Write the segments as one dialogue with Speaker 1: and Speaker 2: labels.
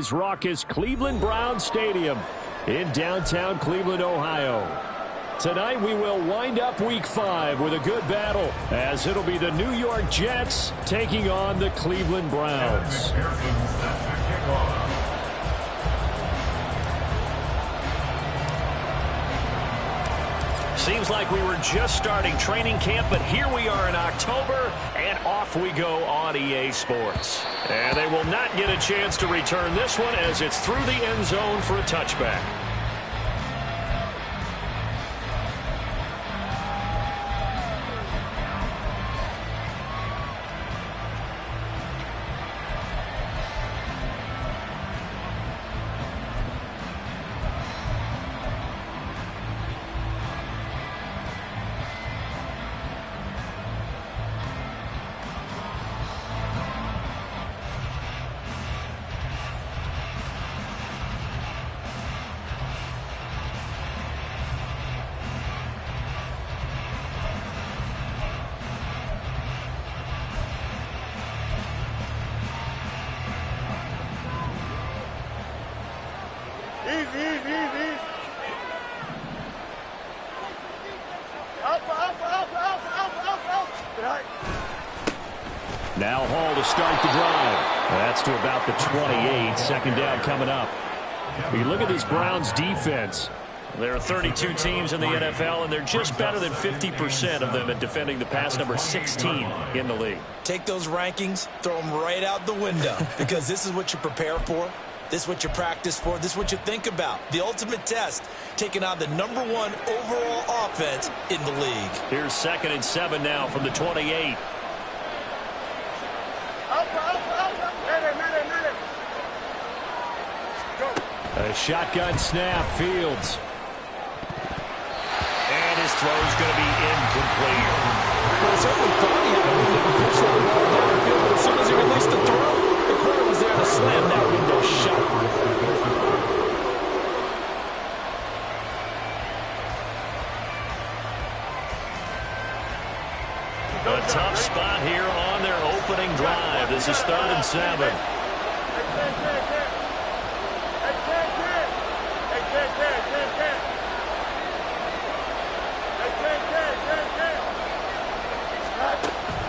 Speaker 1: today's raucous Cleveland Browns Stadium in downtown Cleveland, Ohio. Tonight we will wind up Week 5 with a good battle, as it'll be the New York Jets taking on the Cleveland Browns. Seems like we were just starting training camp, but here we are in October, and off we go on EA Sports. And they will not get a chance to return this one, as it's through the end zone for a touchback. Now Hall to start the drive. That's to about the 28. Second down coming up. You look at this Browns defense. There are 32 teams in the NFL, and they're just better than 50% of them at defending the pass, number 16 in the league.
Speaker 2: Take those rankings, throw them right out the window, because this is what you prepare for. This is what you practice for. This is what you think about. The ultimate test, taking on the number 1 overall offense in the league.
Speaker 1: Here's 2nd and 7 now from the 28. A shotgun snap, Fields. And his throw's going to be incomplete.
Speaker 2: Well, certainly thought he had a really good push that ball downfield, but as soon as he released the throw, the corner was there to slam that window shut.
Speaker 1: A tough spot here on their opening drive. This is 3rd and 7.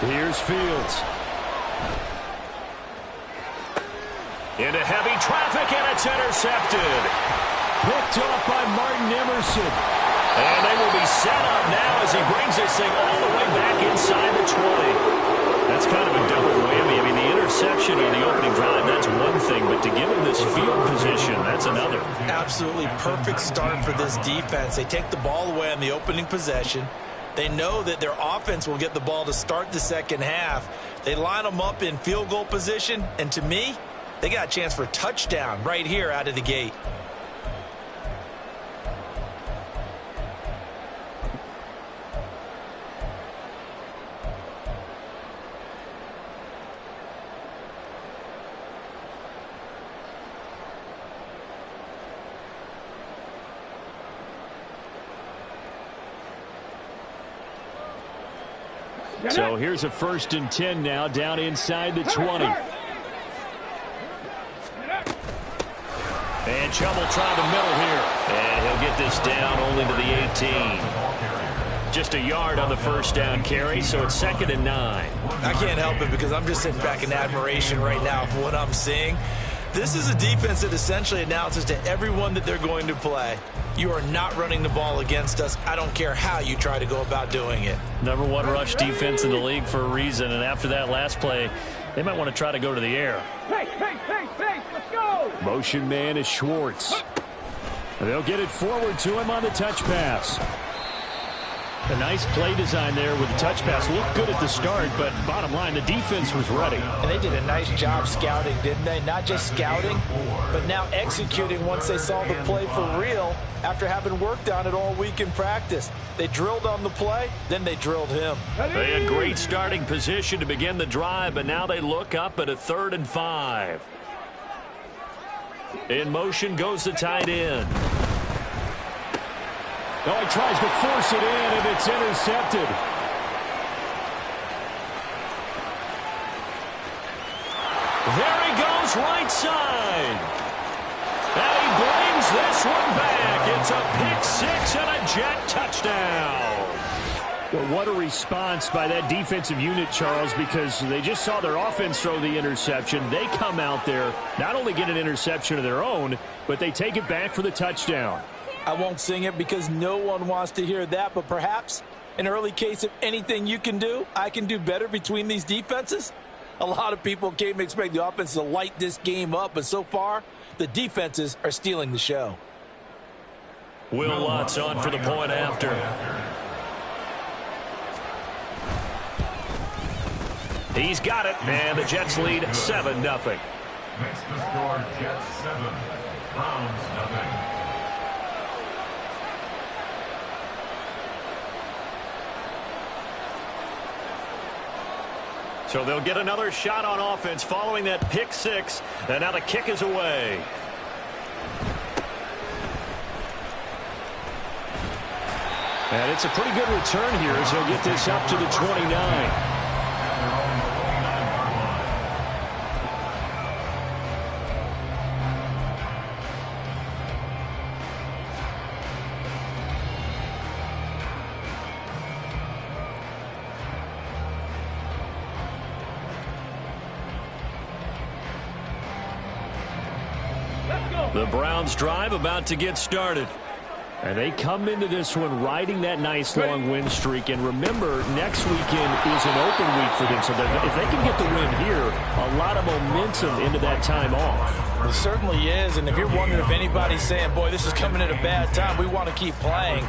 Speaker 1: Here's Fields. Into heavy traffic, and it's intercepted. Picked off by Martin Emerson. And they will be set up now as he brings this thing all the way back inside the 20. That's kind of a double whammy. I mean, the interception on the opening drive, that's one thing, but to give him this field position, that's another.
Speaker 2: Absolutely perfect start for this defense. They take the ball away on the opening possession. They know that their offense will get the ball to start the second half. They line them up in field goal position, and to me, they got a chance for a touchdown right here out of the gate.
Speaker 1: So here's a 1st and 10 now, down inside the 20. And Chubb try the middle here. And he'll get this down only to the 18. Just a yard on the 1st down carry, so it's 2nd and 9.
Speaker 2: I can't help it because I'm just sitting back in admiration right now for what I'm seeing. This is a defense that essentially announces to everyone that they're going to play, you are not running the ball against us. I don't care how you try to go about doing it.
Speaker 1: Number 1 rush defense in the league for a reason, and after that last play, they might want to try to go to the air.
Speaker 3: Hey, let's go!
Speaker 1: Motion man is Schwartz. They'll get it forward to him on the touch pass. A nice play design there with the touch pass. Looked good at the start, but bottom line, the defense was ready.
Speaker 2: And they did a nice job scouting, didn't they? Not just scouting, but now executing once they saw the play for real after having worked on it all week in practice. They drilled on the play, then they drilled him.
Speaker 1: They had great starting position to begin the drive, but now they look up at a 3rd and 5. In motion goes the tight end. Oh, he tries to force it in, and it's intercepted. There he goes, right side. this one back. It's a pick six and a Jet touchdown.
Speaker 4: Well, what a response by that defensive unit, Charles, because they just saw their offense throw the interception. They come out there, not only get an interception of their own, but they take it back for the touchdown.
Speaker 2: I won't sing it because no one wants to hear that, but perhaps an early case of anything you can do, I can do better between these defenses. A lot of people came to expect the offense to light this game up, but so far, the defenses are stealing the show.
Speaker 1: Will Lutz on for the point after. He's got it, and the Jets lead 7-0.
Speaker 5: Makes the score Jets 7, Browns 0.
Speaker 1: So they'll get another shot on offense following that pick six, and now the kick is away.
Speaker 4: And it's a pretty good return here as he'll get this up to the 29.
Speaker 1: The Browns drive about to get started.
Speaker 4: And they come into this one riding that nice long win streak. And remember, next weekend is an open week for them. So that if they can get the win here, a lot of momentum into that time off.
Speaker 2: It certainly is. And if you're wondering if anybody's saying, boy, this is coming at a bad time, we want to keep playing,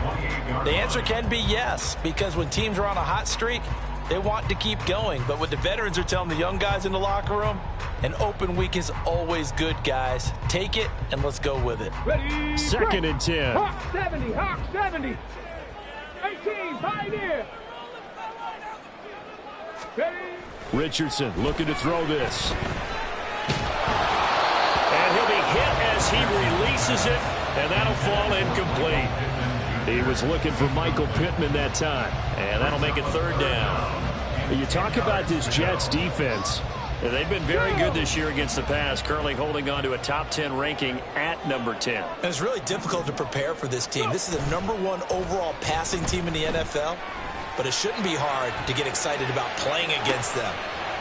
Speaker 2: the answer can be yes. Because when teams are on a hot streak, they want to keep going. But what the veterans are telling the young guys in the locker room, an open week is always good, guys. Take it, and let's go with it.
Speaker 3: Ready,
Speaker 4: 2nd and 10.
Speaker 3: Hawk 70, Hawk 70. 18, Pioneer. Ready.
Speaker 4: Richardson looking to throw this.
Speaker 1: And he'll be hit as he releases it, and that'll fall incomplete.
Speaker 4: He was looking for Michael Pittman that time.
Speaker 1: And that'll make it 3rd down.
Speaker 4: You talk about this Jets defense.
Speaker 1: They've been very good this year against the pass, currently holding on to a top 10 ranking at number 10.
Speaker 2: And it's really difficult to prepare for this team. This is the #1 overall passing team in the NFL, but it shouldn't be hard to get excited about playing against them.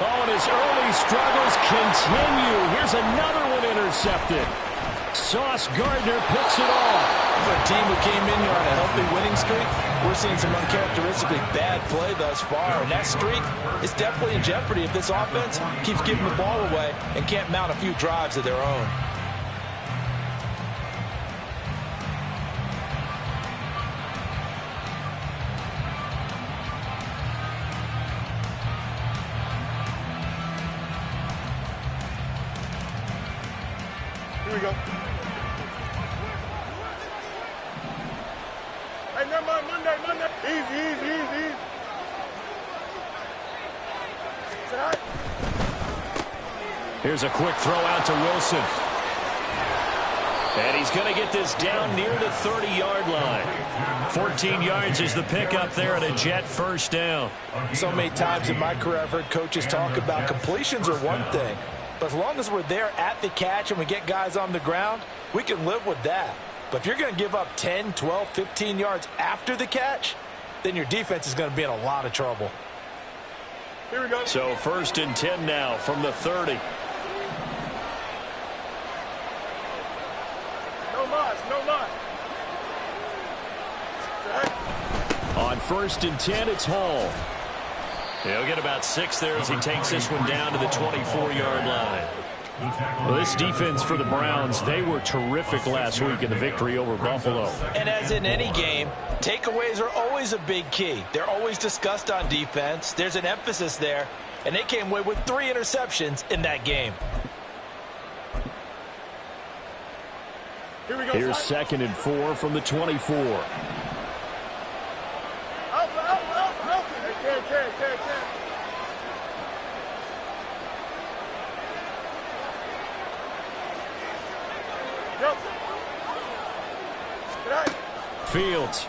Speaker 4: Oh, and his early struggles continue. Here's another one intercepted. Sauce Gardner picks it off.
Speaker 2: For a team who came in here on a healthy winning streak, we're seeing some uncharacteristically bad play thus far. And that streak is definitely in jeopardy if this offense keeps giving the ball away and can't mount a few drives of their own.
Speaker 6: Here we go. Hey, never mind, Monday. Easy.
Speaker 4: Here's a quick throw out to Wilson.
Speaker 1: And he's going to get this down near the 30-yard line. 14 yards is the pickup there and a Jet first down.
Speaker 2: So many times in my career I've heard coaches talk about completions are one thing. But as long as we're there at the catch and we get guys on the ground, we can live with that. But if you're going to give up 10, 12, 15 yards after the catch, then your defense is going to be in a lot of trouble.
Speaker 6: Here we go.
Speaker 1: So 1st and 10 now from the 30.
Speaker 6: No loss.
Speaker 4: On 1st and 10, it's Hall.
Speaker 1: He'll get about 6 there as he takes this one down to the 24-yard line.
Speaker 4: Well, this defense for the Browns, they were terrific last week in the victory over Buffalo.
Speaker 2: And as in any game, takeaways are always a big key. They're always discussed on defense. There's an emphasis there, and they came away with 3 interceptions in that game.
Speaker 6: Here we go.
Speaker 4: Here's 2nd and 4 from the 24.
Speaker 6: Out. Hey, Go.
Speaker 4: Fields.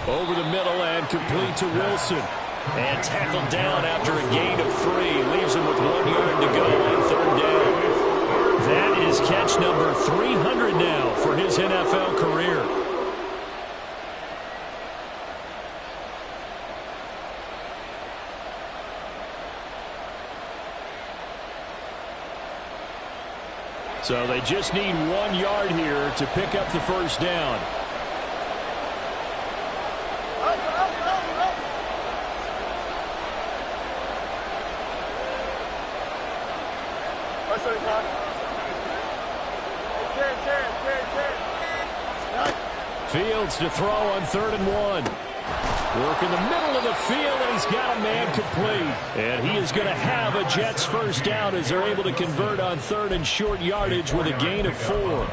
Speaker 4: Over the middle and complete to Wilson.
Speaker 1: And tackled down after a gain of 3. Leaves him with 1 yard to go on 3rd down.
Speaker 4: That is That's catch number 300 now for his NFL career. So they just need 1 yard here to pick up the first down. Fields to throw on 3rd and 1. Work in the middle of the field, and he's got a man complete. And he is going to have a Jets first down as they're able to convert on 3rd and short yardage with a gain of 4.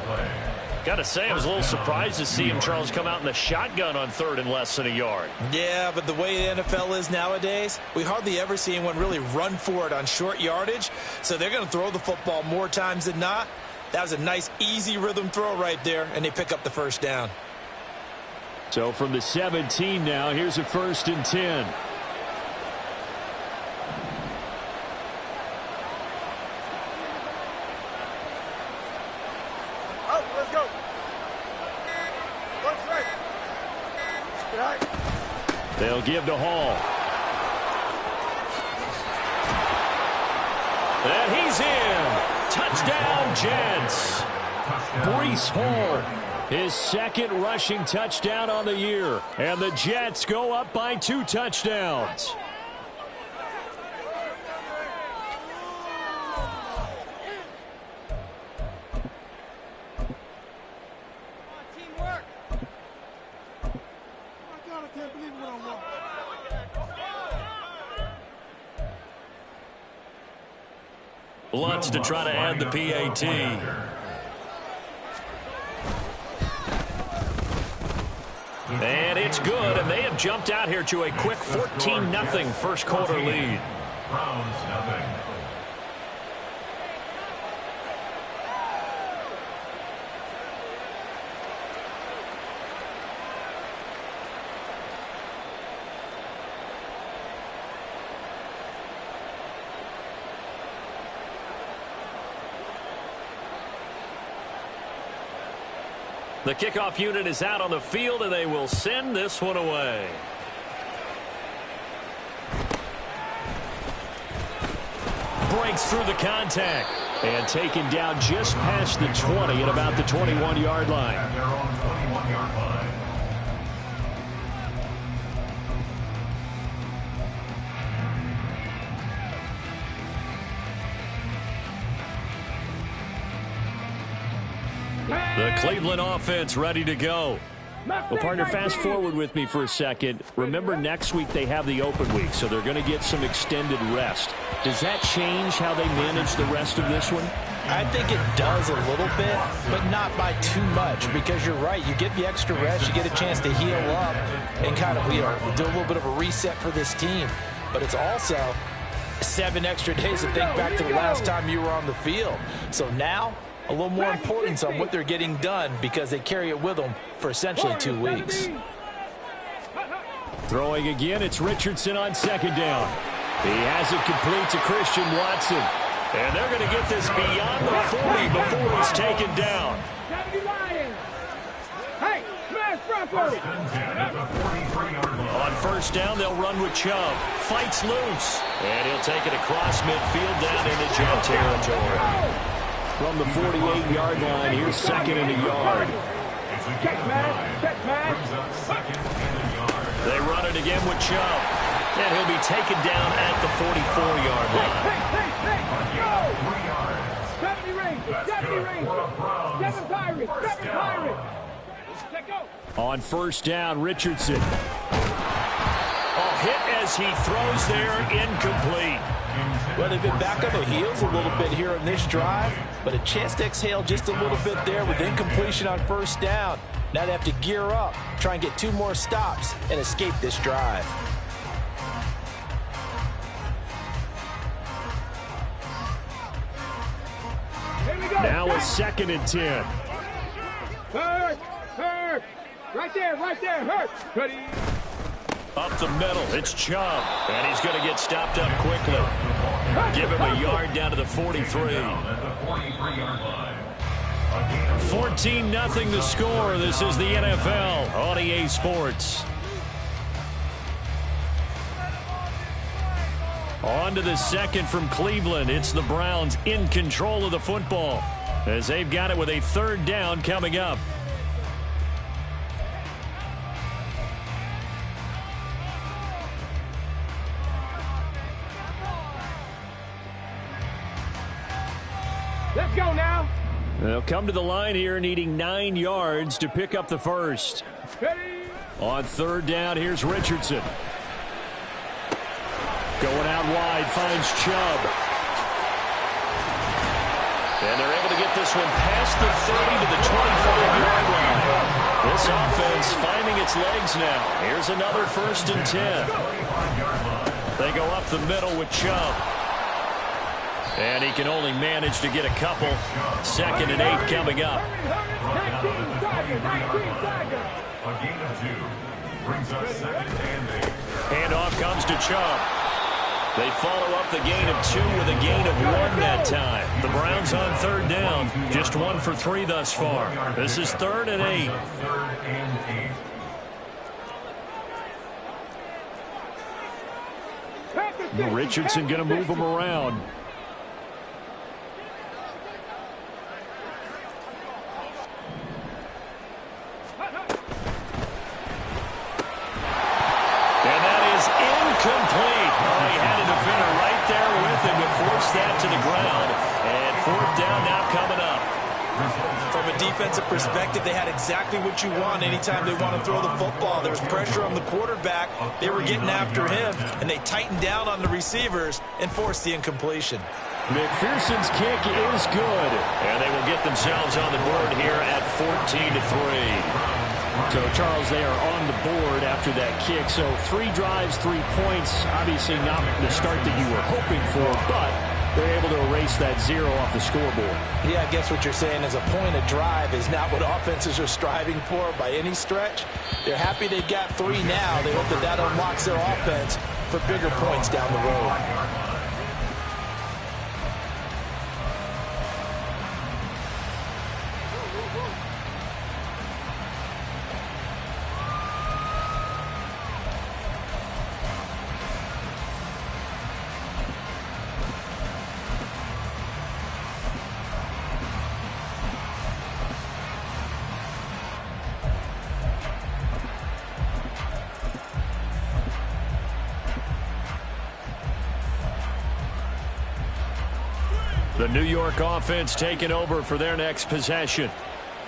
Speaker 1: Got to say, I was a little surprised to see him, Charles, come out in the shotgun on 3rd and less than a yard.
Speaker 2: Yeah, but the way the NFL is nowadays, we hardly ever see anyone really run for it on short yardage. So they're going to throw the football more times than not. That was a nice, easy rhythm throw right there, and they pick up the first down.
Speaker 4: So from the 17 now, here's a 1st and 10.
Speaker 6: Let's go.
Speaker 4: They'll give to Hall. And he's in. Touchdown, Jets. Breece Hall, his 2nd rushing touchdown on the year. And the Jets go up by 2 touchdowns.
Speaker 1: Lutz to try to add the PAT. And it's good, and they have jumped out here to a quick 14-0 first quarter lead.
Speaker 5: Browns nothing.
Speaker 1: The kickoff unit is out on the field, and they will send this one away.
Speaker 4: Breaks through the contact. And taken down just past the 20 at about the 21-yard line.
Speaker 5: At their own 21-yard line.
Speaker 4: The Cleveland offense ready to go. Well, partner, fast forward with me for a second. Remember, next week they have the open week, so they're going to get some extended rest. Does that change how they manage the rest of this one?
Speaker 2: I think it does a little bit, but not by too much, because you're right. You get the extra rest, you get a chance to heal up and kind of, do a little bit of a reset for this team. But it's also 7 extra days to think back to the last time you were on the field. So now, a little more importance on what they're getting done because they carry it with them for essentially 2 weeks.
Speaker 4: Throwing again, it's Richardson on 2nd down. He has it complete to Christian Watson. And they're going to get this beyond the 40 before he's taken down.
Speaker 3: Hey, smash Broncos!
Speaker 4: On 1st down, they'll run with Chubb. Fights loose. And he'll take it across midfield down into Jet territory. From the 48-yard line, here's 2nd and a yard.
Speaker 3: Check, man. Check, man.
Speaker 4: They run it again with Chubb. And he'll be taken down at the 44-yard line.
Speaker 3: Hey, 70 rings. 7 Pirates. 7 Pirates. Let go.
Speaker 4: On 1st down, Richardson. Hit as he throws there, incomplete.
Speaker 2: Well, they've been back on their heels a little bit here on this drive, but a chance to exhale just a little bit there with incompletion on 1st down. Now they have to gear up, try and get 2 more stops, and escape this drive.
Speaker 4: Now a 2nd and 10.
Speaker 3: Hurt. Right there, hurt. Ready.
Speaker 4: Up the middle, it's Chubb. And he's going to get stopped up quickly. Give him a yard down to the 43.
Speaker 5: At the 43-yard line.
Speaker 4: 14-0 the score. This is the NFL on EA Sports. On to the second from Cleveland. It's the Browns in control of the football as they've got it with a third down coming up.
Speaker 3: Let's go now.
Speaker 4: They'll come to the line here needing 9 yards to pick up the first.
Speaker 3: Ready.
Speaker 4: On third down, here's Richardson. Going out wide, finds Chubb. And they're able to get this one past the 30 to the 25-yard line. This offense finding its legs now. Here's another 1st and 10. They go up the middle with Chubb. And he can only manage to get a couple. 2nd and 8 coming up.
Speaker 3: 19 Tigers.
Speaker 5: A gain of 2 brings us 2nd and 8.
Speaker 4: Handoff comes to Chubb. They follow up the gain of 2 with a gain of 1 that time. The Browns on third down. Just 1 for 3 thus far. This is 3rd and 8.
Speaker 5: 3rd and 8.
Speaker 4: Richardson going to move him around. And that is incomplete. Oh, he had a defender right there with him to force that to the ground. And 4th down now coming up.
Speaker 2: From a defensive perspective, they had exactly what you want anytime they want to throw the football. There was pressure on the quarterback. They were getting after him, and they tightened down on the receivers and forced the incompletion.
Speaker 4: McPherson's kick is good. And they will get themselves on the board here at 14-3. So, Charles, they are on the board after that kick. So 3 drives, 3 points. Obviously not the start that you were hoping for, but they're able to erase that 0 off the scoreboard.
Speaker 2: Yeah, I guess what you're saying is a point of drive is not what offenses are striving for by any stretch. They're happy they got 3 now. They hope that that unlocks their offense for bigger points down the road.
Speaker 4: The New York offense taking over for their next possession.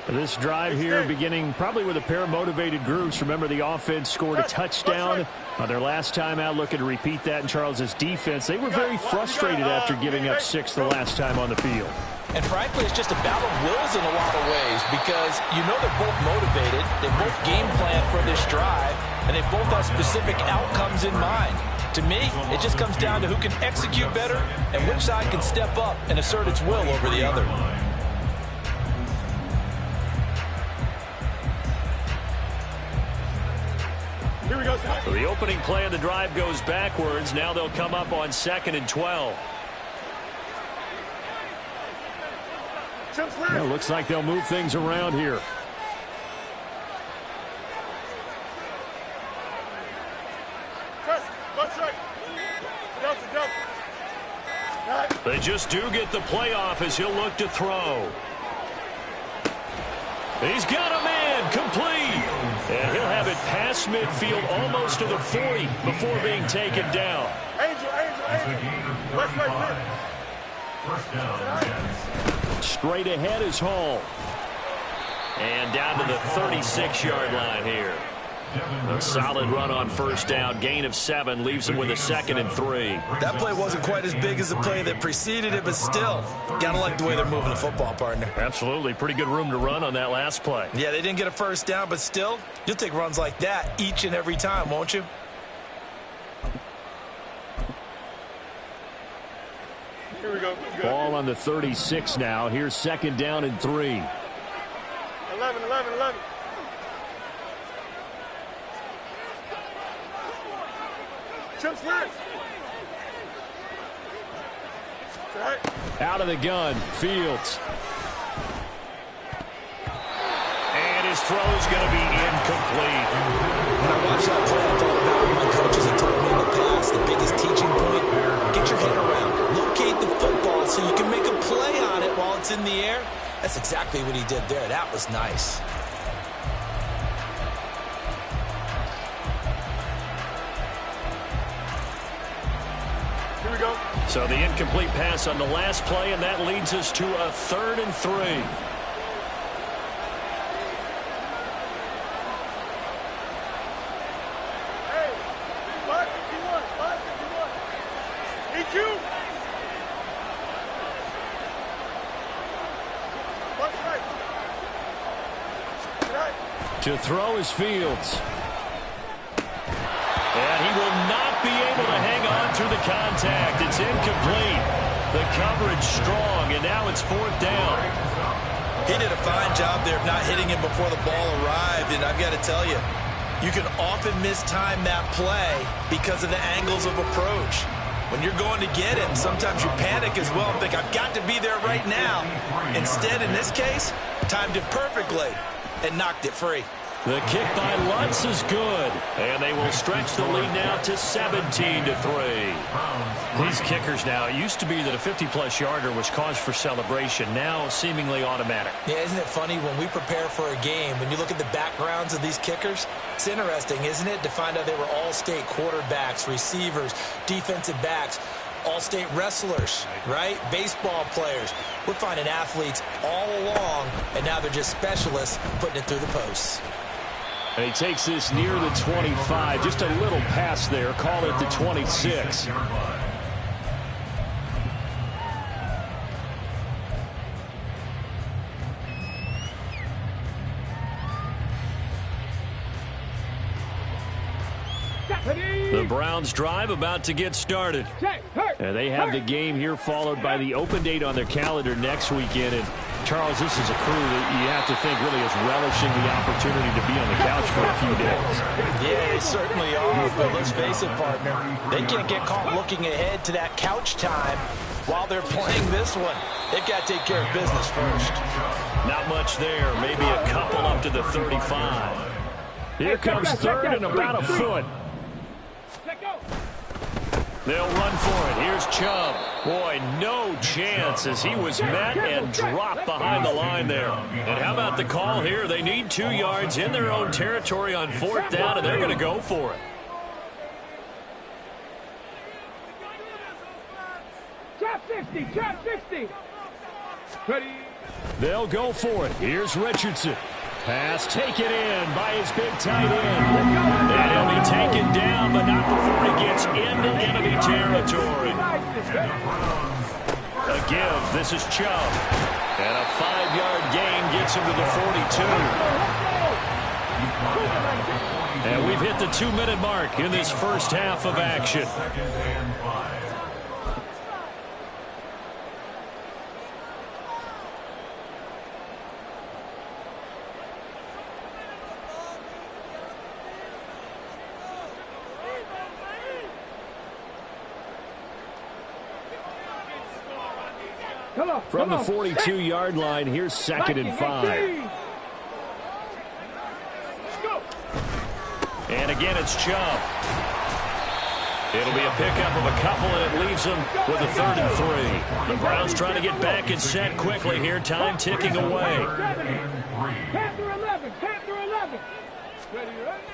Speaker 4: This drive here beginning probably with a pair of motivated groups. Remember, the offense scored a touchdown on their last time out, looking to repeat that in Charles's defense. They were very frustrated after giving up 6 the last time on the field.
Speaker 2: And frankly, it's just a battle of wills in a lot of ways because you know they're both motivated. They both game plan for this drive, and they both have specific outcomes in mind. To me, it just comes down to who can execute better and which side can step up and assert its will over the other.
Speaker 6: Here we go.
Speaker 4: So the opening play of the drive goes backwards. Now they'll come up on 2nd and 12. Well, looks like they'll move things around here. They just do get the playoff as he'll look to throw. He's got a man complete. And he'll have it past midfield almost to the 40 before being taken down.
Speaker 6: Angel.
Speaker 5: First down, Jets.
Speaker 4: Straight ahead is Hall. And down to the 36-yard line here. A solid run on first down. Gain of 7 leaves him with a 2nd and 3.
Speaker 2: That play wasn't quite as big as the play that preceded it, but still, gotta like the way they're moving the football, partner.
Speaker 4: Absolutely. Pretty good room to run on that last play.
Speaker 2: Yeah, they didn't get a first down, but still, you'll take runs like that each and every time, won't you?
Speaker 6: Here we go.
Speaker 4: Ball on the 36 now. Here's 2nd down and 3.
Speaker 6: 11. Chip slant.
Speaker 4: Out of the gun, Fields.
Speaker 1: this throw is going to be incomplete.
Speaker 2: When I watched that play, I thought about what my coaches have told me in the past. The biggest teaching point, get your head around. Locate the football so you can make a play on it while it's in the air. That's exactly what he did there. That was nice.
Speaker 6: Here we go.
Speaker 4: So the incomplete pass on the last play, and that leads us to a 3rd and 3.
Speaker 6: Hey, 551, 551. EQ. Left side. Right.
Speaker 4: To throw is Fields. And he will not be able to hang on through the contact. It's incomplete. The coverage strong, and now it's 4th down.
Speaker 2: He did a fine job there of not hitting him before the ball arrived, and I've got to tell you, you can often mistime that play because of the angles of approach. When you're going to get him, sometimes you panic as well and think, I've got to be there right now. Instead, in this case, timed it perfectly and knocked it free.
Speaker 4: The kick by Lutz is good, and they will stretch the lead now to 17-3. These kickers now, it used to be that a 50-plus yarder was cause for celebration, now seemingly automatic.
Speaker 2: Yeah, isn't it funny when we prepare for a game, when you look at the backgrounds of these kickers, it's interesting, isn't it, to find out they were all-state quarterbacks, receivers, defensive backs, all-state wrestlers, right? Baseball players. We're finding athletes all along, and now they're just specialists putting it through the posts.
Speaker 4: And he takes this near the 25. Just a little pass there. Call it the 26. The Browns drive about to get started. And they have the game here followed by the open date on their calendar next weekend. And Charles, this is a crew that you have to think really is relishing the opportunity to be on the couch for a few days.
Speaker 2: Yeah, they certainly are, but let's face it, partner. They can't get caught looking ahead to that couch time while they're playing this one. They've got to take care of business first.
Speaker 4: Not much there, maybe a couple up to the 35. Here comes 3rd and about a foot. They'll run for it. Here's Chubb. Boy, no chance as he was met and dropped behind the line there. And how about the call here? They need 2 yards in their own territory on 4th down, and they're going to go for it.
Speaker 3: Trap 60, trap 60. Ready.
Speaker 4: They'll go for it. Here's Richardson. Pass taken in by his big tight end. And he'll be taken down, but not before he gets into enemy territory. A give. This is Chubb. And a 5-yard gain gets him to the 42. And we've hit the 2-minute mark in this first half of action. From the 42-yard line, here's 2nd and 5. And again, it's Chubb. It'll be a pickup of a couple, and it leaves them with a 3rd and 3. The Browns trying to get back and set quickly here. Time ticking away.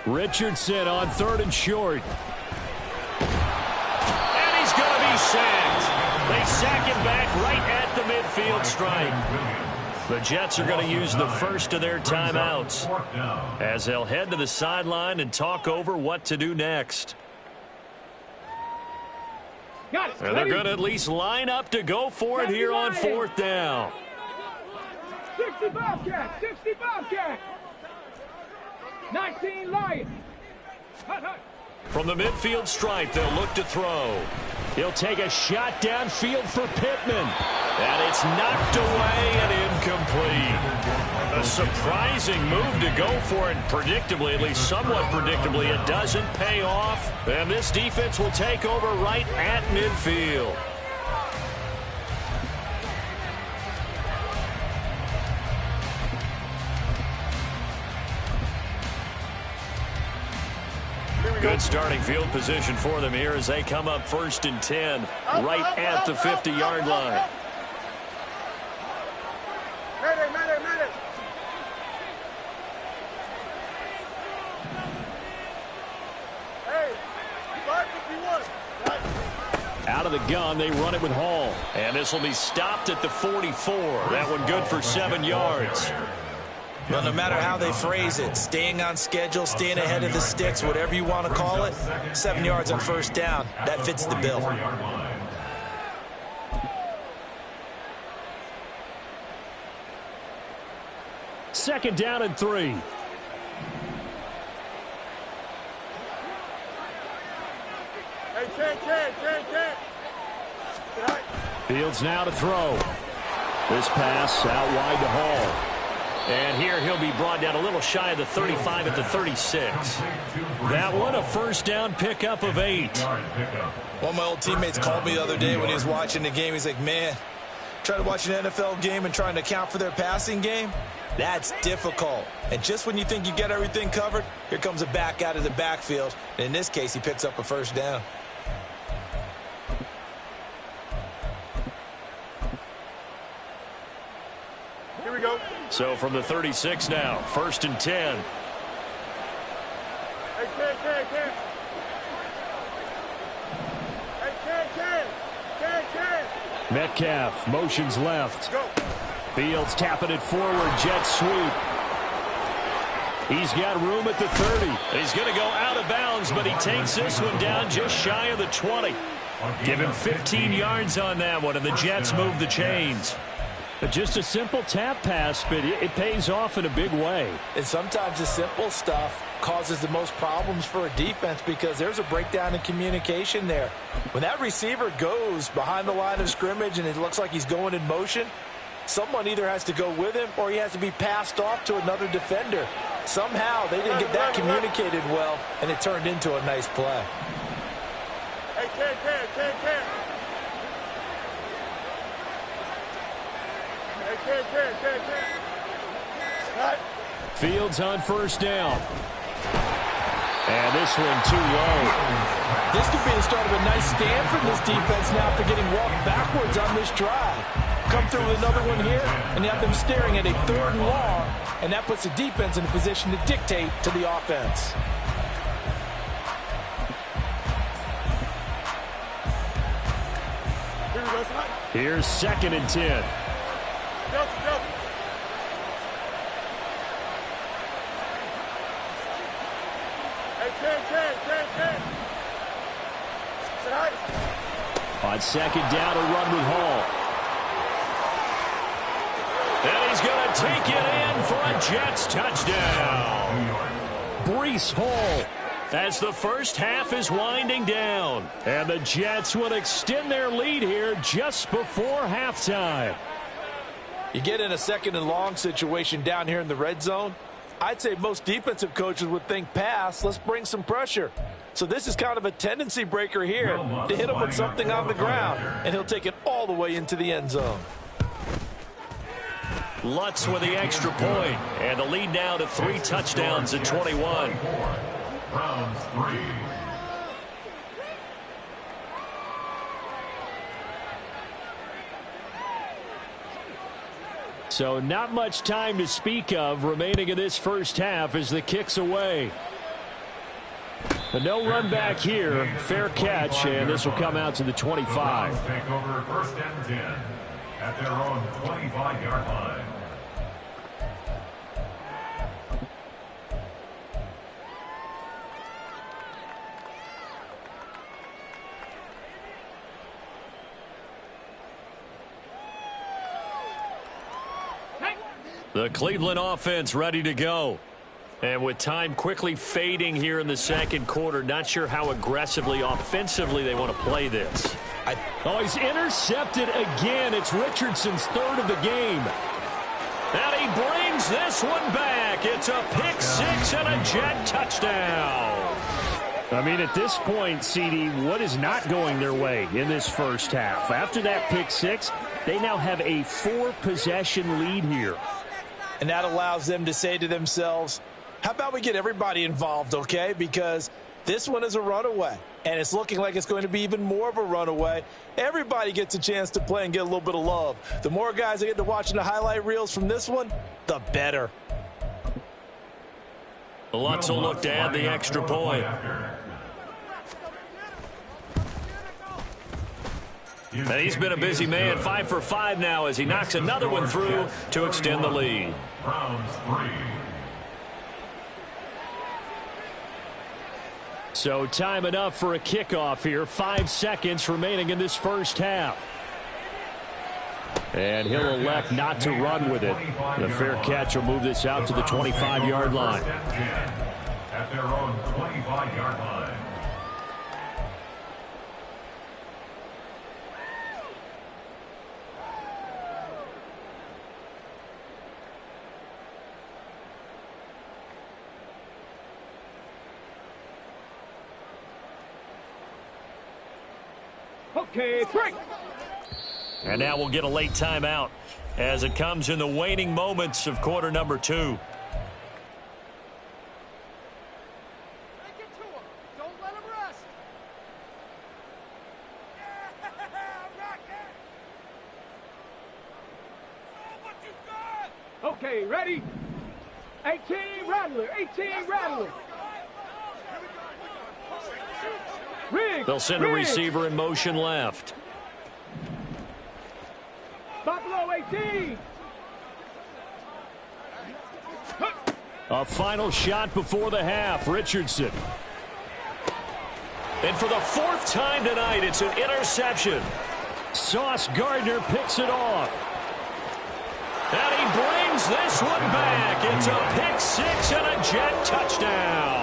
Speaker 4: Richardson on 3rd and short. And he's going to be sacked. They sack him back right at the midfield stripe. The Jets are going to use the first of their timeouts as they'll head to the sideline and talk over what to do next. And they're going to at least line up to go for it here on 4th down.
Speaker 3: 60 Bobcat, 60 Bobcat. 19 Lions.
Speaker 4: From the midfield stripe, they'll look to throw. He'll take a shot downfield for Pittman. And it's knocked away and incomplete. A surprising move to go for it. Predictably, at least somewhat predictably, it doesn't pay off. And this defense will take over right at midfield. Good starting field position for them here as they come up 1st and 10 right at the 50-yard line.
Speaker 6: Mayday. Hey, 551.
Speaker 4: Out of the gun, they run it with Hall. And this will be stopped at the 44. That one good for 7 yards.
Speaker 2: Well, no matter how they phrase it, staying on schedule, staying ahead of the sticks, whatever you want to call it, 7 yards on 1st down, that fits the bill.
Speaker 4: Second down and 3.
Speaker 6: Hey, Ken.
Speaker 4: Fields now to throw. This pass out wide to Hall. And here he'll be brought down a little shy of the 35 at the 36. That one, a 1st down pickup of 8.
Speaker 2: One of my old teammates called me the other day when he was watching the game. He's like, man, trying to watch an NFL game and trying to account for their passing game, that's difficult. And just when you think you get everything covered, here comes a back out of the backfield. And in this case, he picks up a 1st down.
Speaker 6: Here we go.
Speaker 4: So from the 36 now, 1st and 10.
Speaker 6: Hey, Ken. Hey, Ken.
Speaker 4: Metcalf motions left.
Speaker 6: Go.
Speaker 4: Fields tapping it forward, jet sweep. He's got room at the 30. He's going to go out of bounds, but he takes this one down just shy of the 20. Give him 15 yards on that one, and the Jets move the chains. But just a simple tap pass, but it pays off in a big way.
Speaker 2: And sometimes the simple stuff causes the most problems for a defense because there's a breakdown in communication there. When that receiver goes behind the line of scrimmage and it looks like he's going in motion, someone either has to go with him or he has to be passed off to another defender. Somehow they didn't get that communicated well, and it turned into a nice play.
Speaker 6: Hey, Ken. Cut.
Speaker 4: Fields on 1st down. And this one too low.
Speaker 2: This could be the start of a nice stand from this defense now after getting walked backwards on this drive. Come through with another one here, and you have them staring at a 3rd and long, and that puts the defense in a position to dictate to the offense.
Speaker 6: Here we go, son.
Speaker 4: Here's 2nd and 10.
Speaker 6: Go. Hey, Ken. Sit high.
Speaker 4: On 2nd down, a run with Hall. And he's going to take it in for a Jets touchdown. Breece Hall as the first half is winding down. And the Jets will extend their lead here just before halftime.
Speaker 2: You get in a 2nd and long situation down here in the red zone, I'd say most defensive coaches would think pass, let's bring some pressure. So this is kind of a tendency breaker here to hit him with something on the ground, and he'll take it all the way into the end zone.
Speaker 4: Lutz with the extra point, and the lead now to 3 touchdowns at 21.
Speaker 5: Round 3.
Speaker 4: So not much time to speak of remaining in this first half as the kick's away. But no run back here. Fair catch, and this will come out to the 25.
Speaker 5: Take over 1st and 10 at their own 25-yard line.
Speaker 4: The Cleveland offense ready to go. And with time quickly fading here in the 2nd quarter, not sure how aggressively, offensively they want to play this. Oh, he's intercepted again. It's Richardson's 3rd of the game. And he brings this one back. It's a pick 6 and a Jet touchdown. I mean, at this point, CD, what is not going their way in this first half? After that pick 6, they now have a 4-possession lead here.
Speaker 2: And that allows them to say to themselves, how about we get everybody involved, okay? Because This one is a runaway, and it's looking like it's going to be even more of a runaway. Everybody gets a chance to play and get a little bit of love. The more guys that get to watching the highlight reels from this one, the better.
Speaker 1: Lutz will look to add the extra point. And he's been a busy man, 5 for 5 now as he knocks another one through to extend the lead.
Speaker 5: Browns 3.
Speaker 4: So time enough for a kickoff here. 5 seconds remaining in this first half. And he'll elect not to run with it. The fair catch will move this out to the 25-yard line.
Speaker 5: At their own 25-yard line.
Speaker 3: Okay, break.
Speaker 1: And now we'll get a late timeout as it comes in the waning moments of quarter number 2.
Speaker 6: Take it to him. Don't let him rest. Rock it. Show what you got.
Speaker 3: Okay, ready? 18 Rattler, 18 Rattler. Riggs,
Speaker 1: They'll send a
Speaker 3: Riggs.
Speaker 1: receiver in motion left.
Speaker 3: Buffalo 18.
Speaker 4: A final shot before the half. Richardson.
Speaker 1: And for the 4th time tonight, it's an interception.
Speaker 4: Sauce Gardner picks it off.
Speaker 1: And he brings this one back. It's a pick 6 and a Jet touchdown.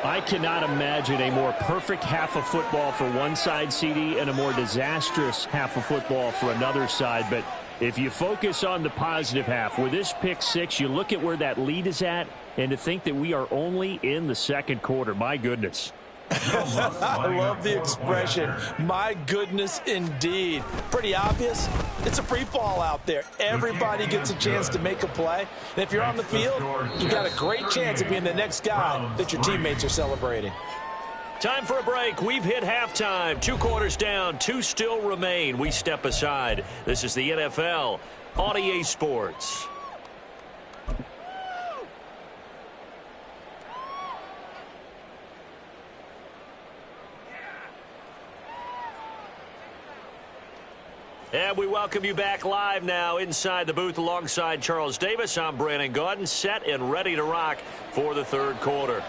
Speaker 4: I cannot imagine a more perfect half of football for one side, CD, and a more disastrous half of football for another side. But if you focus on the positive half, with this pick 6, you look at where that lead is at, and to think that we are only in the second quarter. My goodness.
Speaker 2: I love the expression. My goodness, indeed. Pretty obvious. It's a free fall out there. Everybody gets a chance to make a play. And if you're on the field, you got a great chance of being the next guy that your teammates are celebrating.
Speaker 1: Time for a break. We've hit halftime. 2 quarters down. 2 still remain. We step aside. This is the NFL on EA Sports. And we welcome you back live now inside the booth alongside Charles Davis. I'm Brandon Gaudin, set and ready to rock for the 3rd quarter.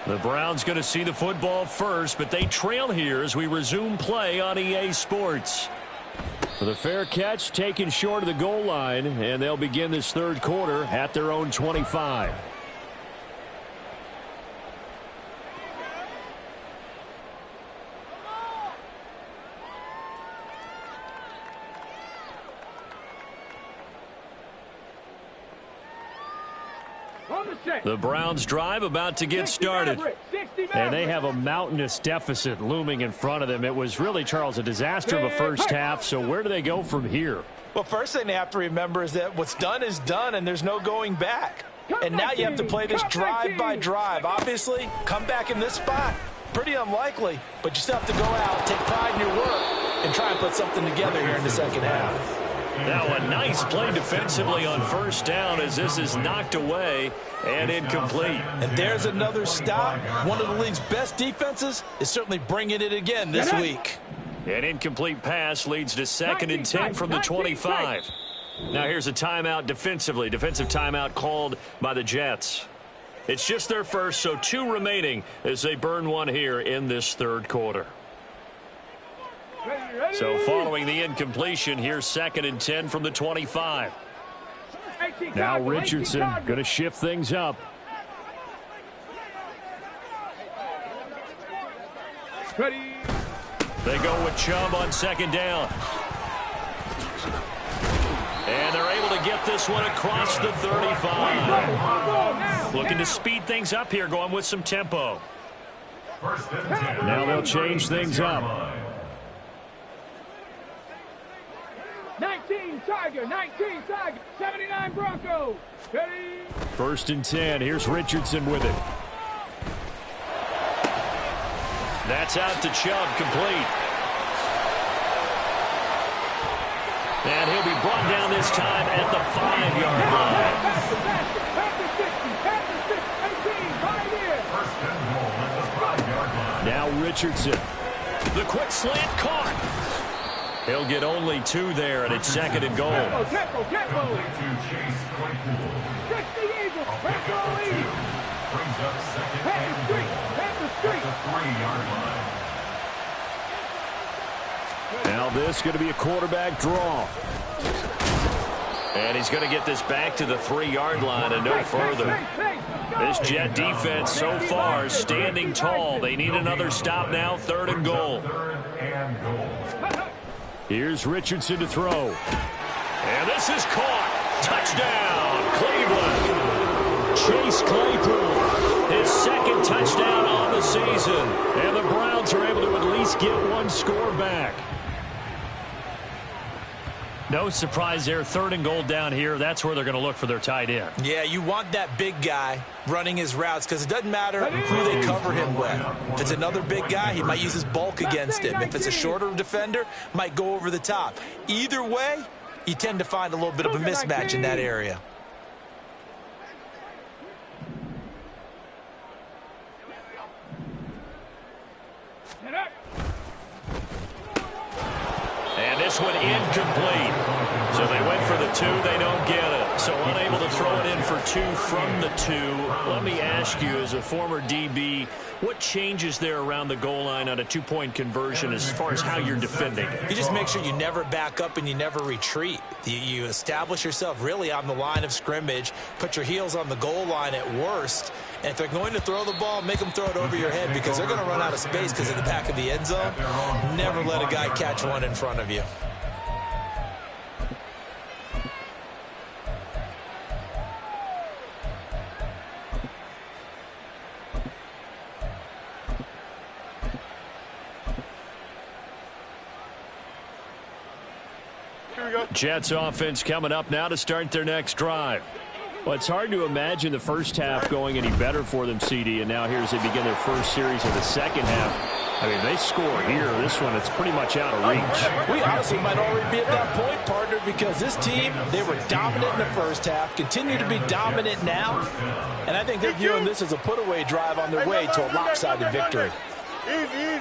Speaker 1: The Browns going to see the football first, but they trail here as we resume play on EA Sports.
Speaker 4: The fair catch taken short of the goal line, and they'll begin this 3rd quarter at their own 25. The Browns drive about to get started. And they have a mountainous deficit looming in front of them. It was really, Charles, a disaster of a first half. So where do they go from here?
Speaker 2: Well, first thing they have to remember is that what's done is done, and there's no going back. And now you have to play this drive by drive. Obviously, come back in this spot, pretty unlikely. But you still have to go out, take pride in your work, and try and put something together here in the second half.
Speaker 1: Now a nice play defensively on first down as this is knocked away and incomplete.
Speaker 2: And there's another stop. One of the league's best defenses is certainly bringing it again this week.
Speaker 1: An incomplete pass leads to 2nd and 10 from the 25. Now here's a timeout defensively. Defensive timeout called by the Jets. It's just their first, so 2 remaining as they burn one here in this 3rd quarter. So following the incompletion, here's 2nd and 10 from the 25.
Speaker 4: Now Richardson going to shift things up.
Speaker 1: They go with Chubb on 2nd down. And they're able to get this one across the 35. Looking to speed things up here, going with some tempo.
Speaker 4: Now they'll change things up.
Speaker 3: 19 19 Tiger, 19 Tiger, 79 Broncos. Ready?
Speaker 4: 1st and 10. Here's Richardson with it. That's out to Chubb, complete. And he'll be brought down this time at the 5-yard line.
Speaker 3: Pass the 60, pass the 18, right here.
Speaker 5: First and goal at the 5-yard line.
Speaker 4: Now Richardson. The quick slant caught. He'll get only 2 there, and it's 2nd and goal.
Speaker 3: Tempo.
Speaker 5: To Chase Claypool.
Speaker 3: 60 Eagles, let's go Eagles.
Speaker 5: Brings up second
Speaker 3: Pass
Speaker 5: and
Speaker 3: the
Speaker 5: goal
Speaker 3: street, pass the
Speaker 5: at
Speaker 3: street.
Speaker 5: the 3-yard line.
Speaker 4: Now this going to be a quarterback draw. And he's going to get this back to the 3-yard line and no further. This Jet defense so far standing tall. They need another stop now, 3rd and goal.
Speaker 5: 3rd and goal.
Speaker 4: Here's Richardson to throw. And this is caught. Touchdown, Cleveland. Chase Claypool, his 2nd touchdown on the season. And the Browns are able to at least get 1 score back. No surprise there, 3rd and goal down here. That's where they're going to look for their tight end.
Speaker 2: Yeah, you want that big guy running his routes because it doesn't matter who they cover him with. If it's another big guy, he might use his bulk against him. If it's a shorter defender, might go over the top. Either way, you tend to find a little bit of a mismatch in that area.
Speaker 4: And this one incomplete. So they went for the 2. They don't get it. So unable to throw it in for 2 from the 2. Let me ask you, as a former DB, what changes there around the goal line on a 2-point conversion as far as how you're defending it?
Speaker 2: You just make sure you never back up and you never retreat. You establish yourself really on the line of scrimmage, put your heels on the goal line at worst, and if they're going to throw the ball, make them throw it over your head because they're going to run out of space because of the back of the end zone. Never let a guy catch one in front of you.
Speaker 4: Jets offense coming up now to start their next drive. Well, it's hard to imagine the first half going any better for them, CD, and now here as they begin their first series of the second half. I mean, they score here. This one, it's pretty much out of reach.
Speaker 2: We honestly might already be at that point, partner, because this team, they were dominant in the first half, continue to be dominant now, and I think they're viewing this as a put-away drive on their way to a lopsided victory.
Speaker 3: Easy.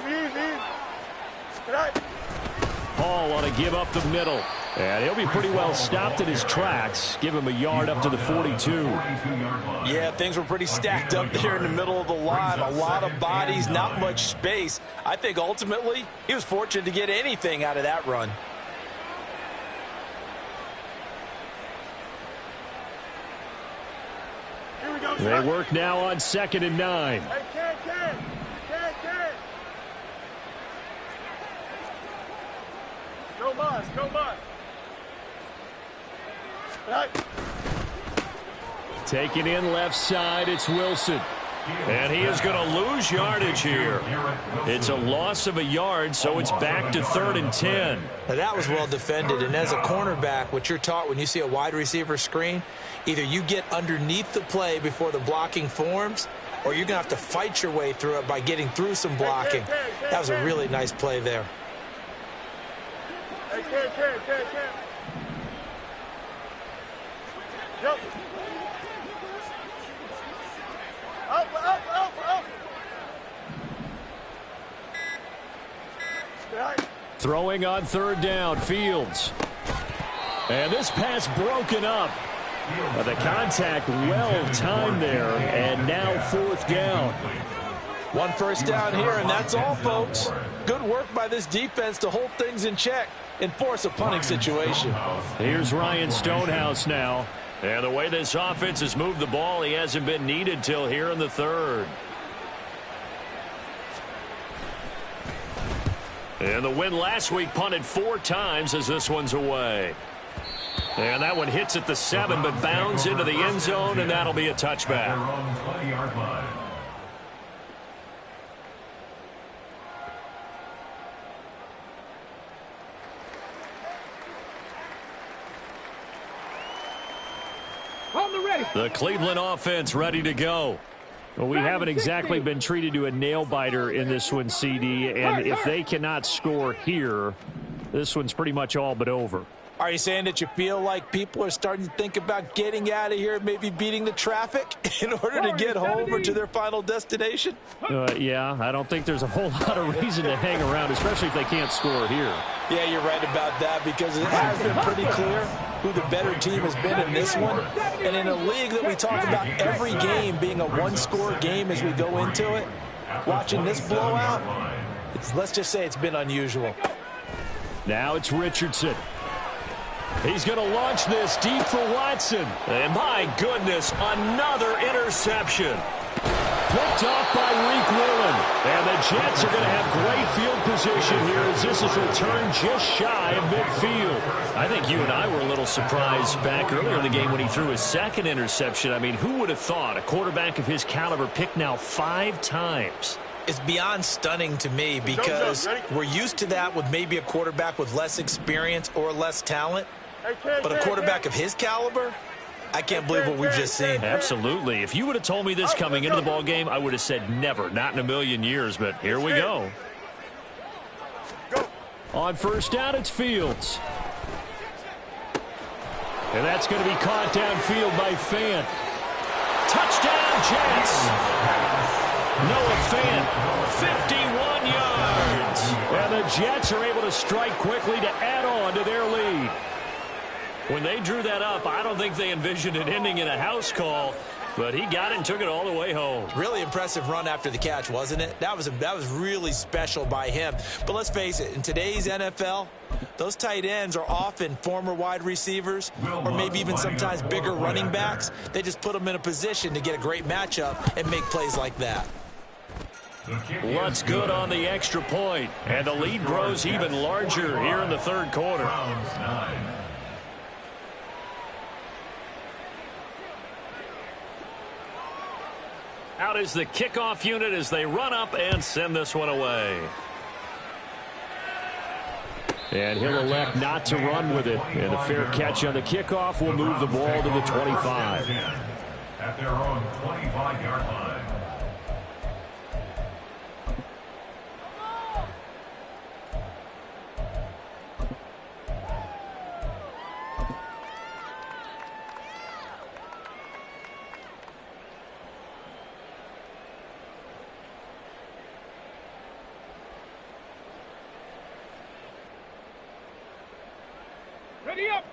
Speaker 4: Hall want to give up the middle. And he'll be pretty well stopped in his tracks. Give him a yard up to the 42.
Speaker 2: Yeah, things were pretty stacked up there in the middle of the line. A lot of bodies, not much space. I think ultimately he was fortunate to get anything out of that run.
Speaker 4: They work now on 2nd and 9.
Speaker 3: Go Buzz.
Speaker 4: Taking in left side, it's Wilson. And he is going to lose yardage here. It's a loss of a yard, so it's back to 3rd and 10.
Speaker 2: Now that was well defended, and as a cornerback, what you're taught when you see a wide receiver screen, either you get underneath the play before the blocking forms, or you're going to have to fight your way through it by getting through some blocking. That was a really nice play there.
Speaker 3: Yep. Up.
Speaker 4: Throwing on 3rd down, Fields. And this pass broken up. The contact well timed there, and now 4th down.
Speaker 2: 1 first down here, and that's all, folks. Good work by this defense to hold things in check and force a punting situation.
Speaker 4: Here's Ryan Stonehouse now. And the way this offense has moved the ball, he hasn't been needed till here in the 3rd. And the win last week punted 4 times as this one's away. And that one hits at the 7, but bounds into the end zone, and that'll be a touchback.
Speaker 3: On the ready.
Speaker 4: The Cleveland offense ready to go. Well, we haven't exactly been treated to a nail-biter in this one, CD, and if they cannot score here, this one's pretty much all but over.
Speaker 2: Are you saying that you feel like people are starting to think about getting out of here, maybe beating the traffic in order to get home or to their final destination?
Speaker 4: Yeah, I don't think there's a whole lot of reason to hang around, especially if they can't score here.
Speaker 2: Yeah, you're right about that, because it has been pretty clear who the better team has been in this one. And in a league that we talk about every game being a one-score game as we go into it, watching this blowout, let's just say it's been unusual.
Speaker 4: Now it's Richardson. He's going to launch this deep for Watson.
Speaker 1: And my goodness, another interception.
Speaker 4: Picked off by Reek Whelan. And the Jets are going to have great field position here as this is returned just shy of midfield. I think you and I were a little surprised back earlier in the game when he threw his second interception. I mean, who would have thought a quarterback of his caliber picked now 5 times?
Speaker 2: It's beyond stunning to me, because we're used to that with maybe a quarterback with less experience or less talent. But a quarterback of his caliber, I can't believe what we've just seen.
Speaker 4: Absolutely. If you would have told me this coming into the ball game, I would have said never, not in a million years. But here we go. On first down, it's Fields. And that's going to be caught downfield by Fant. Touchdown, Jets. Noah Fant, 51 yards. And the Jets are able to strike quickly to add on to their lead. When they drew that up, I don't think they envisioned it ending in a house call, but he got it and took it all the way home.
Speaker 2: Really impressive run after the catch, wasn't it? That was really special by him. But let's face it, in today's NFL, those tight ends are often former wide receivers or maybe even sometimes bigger running backs. They just put them in a position to get a great matchup and make plays like that.
Speaker 4: What's good on the extra point, and the lead grows even larger here in the third quarter. Out is the kickoff unit as they run up and send this one away. And he'll elect not to run with it. And a fair catch on the kickoff will move the ball to the 25.
Speaker 5: At their own 25-yard line.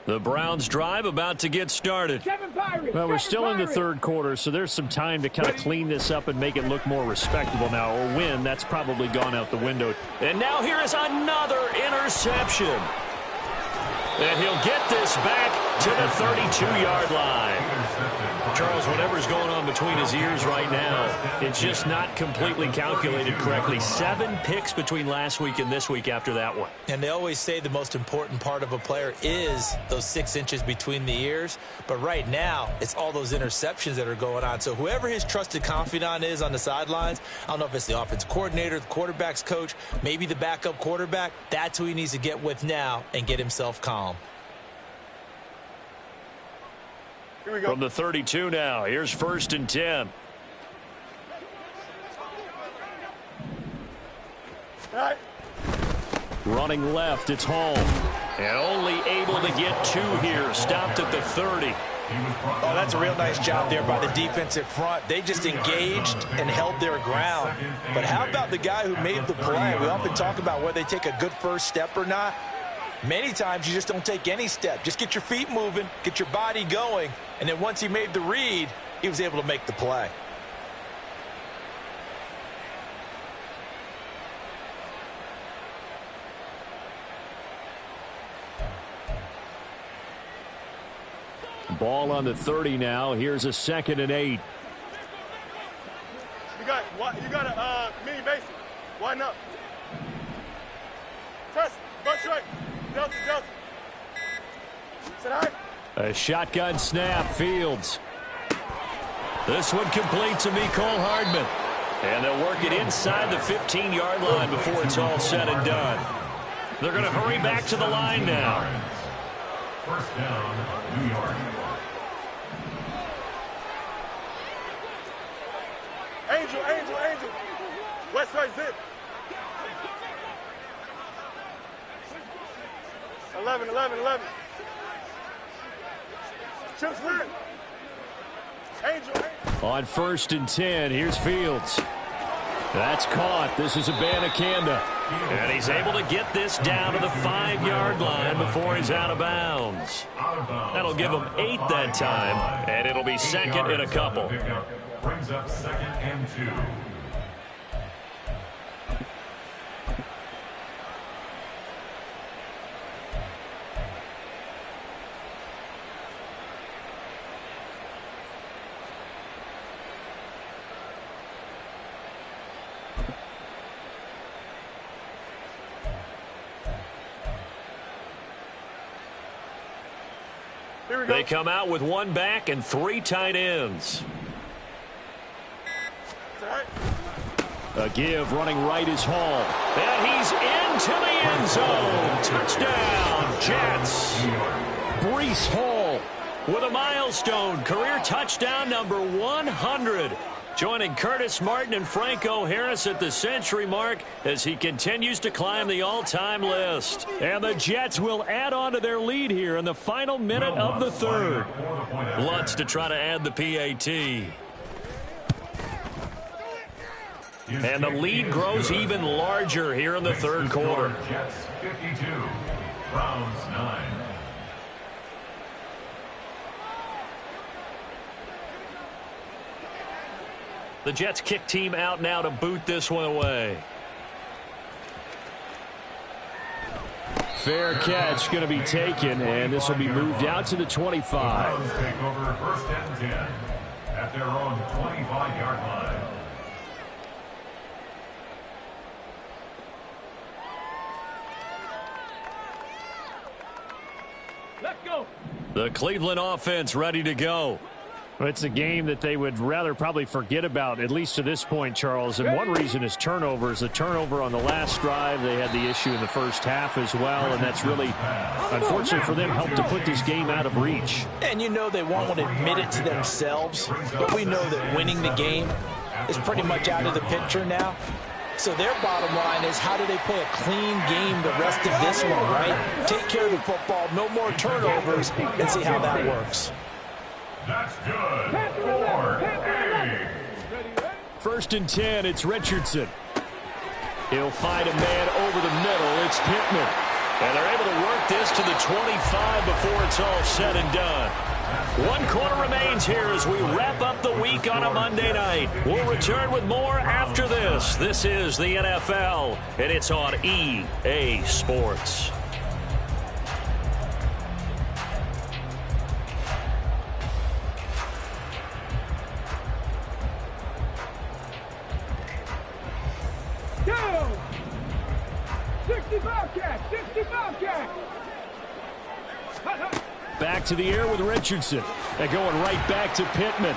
Speaker 4: The Browns drive about to get started. Well, we're still in the third quarter, so there's some time to kind of clean this up and make it look more respectable now. Or win, that's probably gone out the window.
Speaker 1: And now here is another interception. And he'll get this back to the 32-yard line. Charles, whatever's going on between his ears right now, it's just not completely calculated correctly. 7 picks between last week and this week after that one.
Speaker 2: And they always say the most important part of a player is those 6 inches between the ears. But right now, it's all those interceptions that are going on. So whoever his trusted confidant is on the sidelines, I don't know if it's the offense coordinator, the quarterback's coach, maybe the backup quarterback, that's who he needs to get with now and get himself calm.
Speaker 4: From the 32 now, here's 1st and 10. Running left, it's Hall. And only able to get 2 here. Stopped at the 30.
Speaker 2: Oh, that's a real nice job there by the defensive front. They just engaged and held their ground. But how about the guy who made the play? We often talk about whether they take a good first step or not. Many times you just don't take any step. Just get your feet moving, get your body going, and then once he made the read, he was able to make the play.
Speaker 4: Ball on the 30 now. Here's a 2nd and 8.
Speaker 7: You got a mini basic. Widen up. Press. Butt right. Delta. Sit high.
Speaker 4: A shotgun snap. Fields. This one complete to Mecole Hardman. And they'll work it inside the 15-yard line before it's all said and done. They're going to hurry back to the line now.
Speaker 5: First down, New York.
Speaker 7: Angel, Angel, Angel. West side zip. 11, 11, 11. Chip split. Angel, Angel.
Speaker 4: On 1st and 10, here's Fields. That's caught. This is Abanikanda.
Speaker 1: And he's able to get this down to the 5-yard line before he's out of bounds. That'll give him 8 that time, and it'll be second in a couple.
Speaker 5: Brings up 2nd and 2.
Speaker 1: They come out with 1 back and 3 tight ends.
Speaker 4: A give running right is Hall.
Speaker 1: And he's into the end zone. Touchdown, Jets.
Speaker 4: Breece Hall
Speaker 1: With a milestone, career touchdown number 100. Joining Curtis Martin and Franco Harris at the century mark as he continues to climb the all-time list.
Speaker 4: And the Jets will add on to their lead here in the final minute of the third.
Speaker 1: Lutz to try to add the PAT. And the lead grows even larger here in the third quarter.
Speaker 5: Jets 52, Browns 9.
Speaker 1: The Jets kick team out now to boot this one away.
Speaker 4: Fair catch going to be taken, and this will be moved out to the 25.
Speaker 5: Browns take over 1st and 10 at their own 25-yard line.
Speaker 3: Let's go.
Speaker 1: The Cleveland offense ready to go.
Speaker 4: It's a game that they would rather probably forget about, at least to this point, Charles. And one reason is turnovers. The turnover on the last drive, they had the issue in the first half as well. And that's really, unfortunately for them, helped to put this game out of reach.
Speaker 2: And you know they won't want to admit it to themselves. But we know that winning the game is pretty much out of the picture now. So their bottom line is, how do they play a clean game the rest of this one, right? Take care of the football, no more turnovers, and see how that works.
Speaker 5: That's good. 4-8.
Speaker 4: 1st and 10, it's Richardson. He'll find a man over the middle. It's Pittman.
Speaker 1: And they're able to work this to the 25 before it's all said and done. 1 quarter remains here as we wrap up the week on a Monday night. We'll return with more after this. This is the NFL, and it's on EA Sports.
Speaker 3: Go! 65 catch! 65 catch!
Speaker 4: Back to the air with Richardson. They're going right back to Pittman.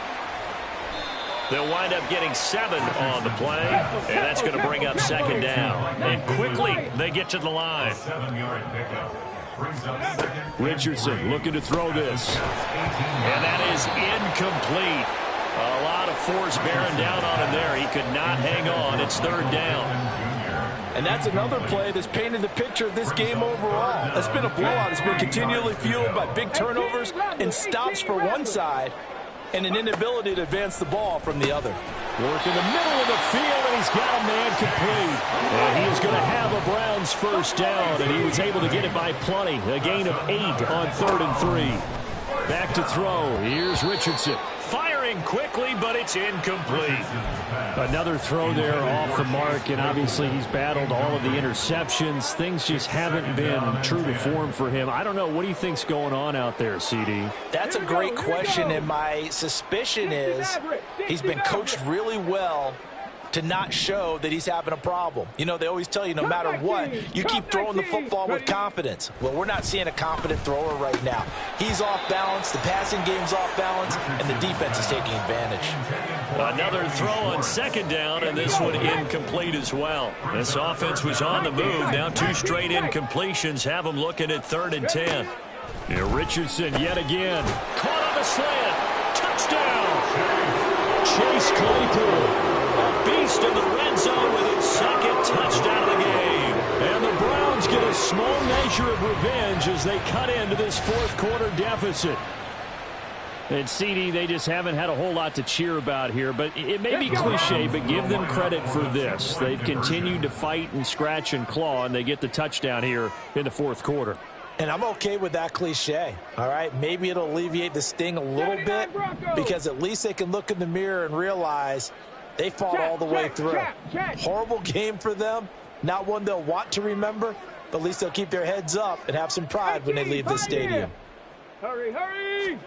Speaker 1: They'll wind up getting 7 on the play, and that's going to bring up 2nd down. And quickly, they get to the line.
Speaker 5: 7-yard pickup. Brings up 2nd.
Speaker 4: Richardson looking to throw this.
Speaker 1: And that is incomplete. A lot of force bearing down on him there. He could not hang on. It's 3rd down.
Speaker 2: And that's another play that's painted the picture of this game overall. It's been a blowout. It's been continually fueled by big turnovers and stops for one side and an inability to advance the ball from the other.
Speaker 4: Work in the middle of the field, and he's got a man complete. And he is going to have a Browns 1st down, and he was able to get it by plenty. A gain of 8 on 3rd and 3. Back to throw. Here's Richardson.
Speaker 1: Firing quickly, but it's incomplete.
Speaker 4: Another throw there off the mark, and obviously he's battled all of the interceptions. Things just haven't been true to form for him. I don't know. What do you think's going on out there, CD?
Speaker 2: That's a great question, and my suspicion is he's been coached really well to not show that he's having a problem. You know, they always tell you no matter what, you keep throwing the football with confidence. Well, we're not seeing a confident thrower right now. He's off balance, the passing game's off balance, and the defense is taking advantage.
Speaker 1: Another throw on 2nd down, and this one incomplete as well. This offense was on the move. Now 2 straight incompletions have them looking at 3rd and 10.
Speaker 4: Here Richardson yet again.
Speaker 1: Caught on the slant. Touchdown.
Speaker 4: Chase Claypool.
Speaker 1: A beast in the red zone with its second touchdown of the game. And the Browns get a small measure of revenge as they cut into this fourth quarter deficit. And CD, they just haven't had a whole lot to cheer about here, but it may be cliche, but give them credit for this. They've continued to fight and scratch and claw, and they get the touchdown here in the fourth quarter.
Speaker 2: And I'm okay with that cliche, all right? Maybe it'll alleviate the sting a little bit because at least they can look in the mirror and realize they fought all the way through. Horrible game for them, not one they'll want to remember, but at least they'll keep their heads up and have some pride when they leave the stadium.
Speaker 3: Hurry, hurry!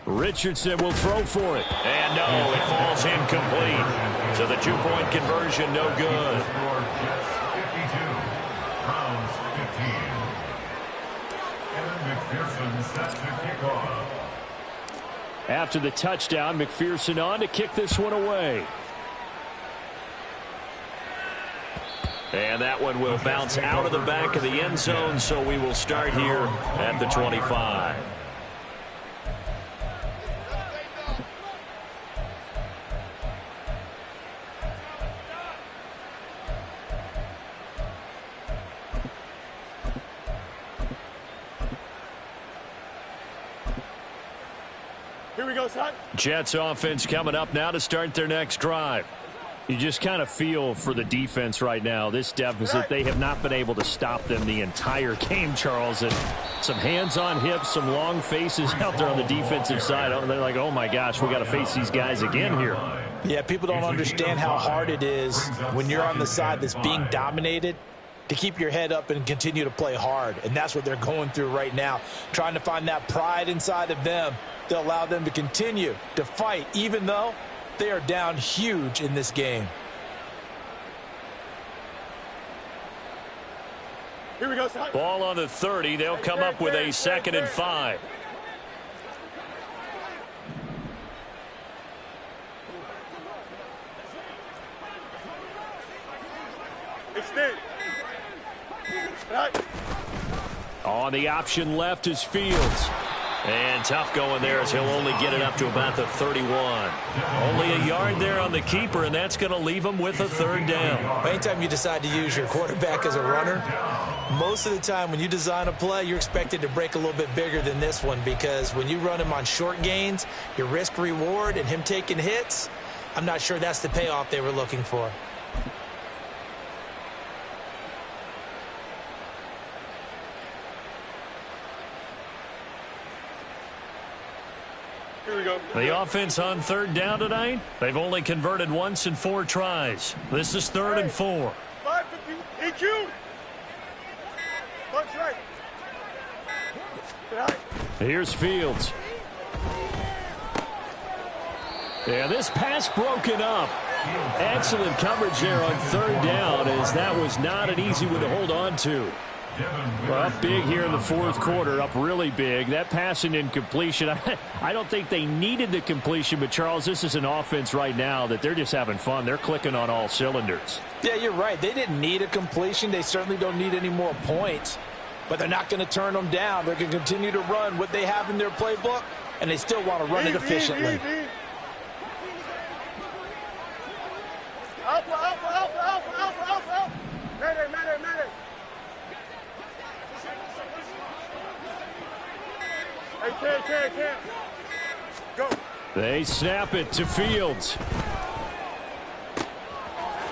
Speaker 4: Richardson will throw for it.
Speaker 1: And no, it falls incomplete. So the two-point conversion, no good.
Speaker 4: After the touchdown, McPherson on to kick this one away.
Speaker 1: And that one will bounce out of the back of the end zone, so we will start here at the 25.
Speaker 7: Here we go, son.
Speaker 4: Jets offense coming up now to start their next drive. You just kind of feel for the defense right now. This deficit, they have not been able to stop them the entire game, Charles. And some hands on hips, some long faces out there on the defensive side. They're like, oh, my gosh, we got to face these guys again here.
Speaker 2: Yeah, people don't understand how hard it is when you're on the side that's being dominated to keep your head up and continue to play hard. And that's what they're going through right now, trying to find that pride inside of them to allow them to continue to fight, even though they are down huge in this game.
Speaker 7: Here we go, son.
Speaker 1: Ball on the 30. They'll come up with a 2nd and 5.
Speaker 7: Extend. Right.
Speaker 4: On the option left is Fields.
Speaker 1: And tough going there as he'll only get it up to about the 31. Only a yard there on the keeper, and that's going to leave him with a 3rd down.
Speaker 2: Anytime you decide to use your quarterback as a runner, most of the time when you design a play, you're expected to break a little bit bigger than this one because when you run him on short gains, your risk-reward and him taking hits, I'm not sure that's the payoff they were looking for.
Speaker 7: Here we go.
Speaker 4: The offense on 3rd down tonight, they've only converted once in 4 tries. This is 3rd and 4.
Speaker 7: 550 EQ. Punch right. Right.
Speaker 4: Here's Fields. Yeah, this pass broken up. Excellent coverage there on 3rd down, as that was not an easy one to hold on to. Well, up big here in the 4th quarter, up really big. That pass and incompletion, I don't think they needed the completion, but Charles, this is an offense right now that they're just having fun. They're clicking on all cylinders.
Speaker 2: Yeah, you're right. They didn't need a completion. They certainly don't need any more points, but they're not going to turn them down. They're going to continue to run what they have in their playbook, and they still want to run it efficiently.
Speaker 7: Alpha, alpha, alpha, alpha, alpha, alpha, alpha. Mayday, mayday, mayday. Hey, can't. Go.
Speaker 4: They snap it to Fields.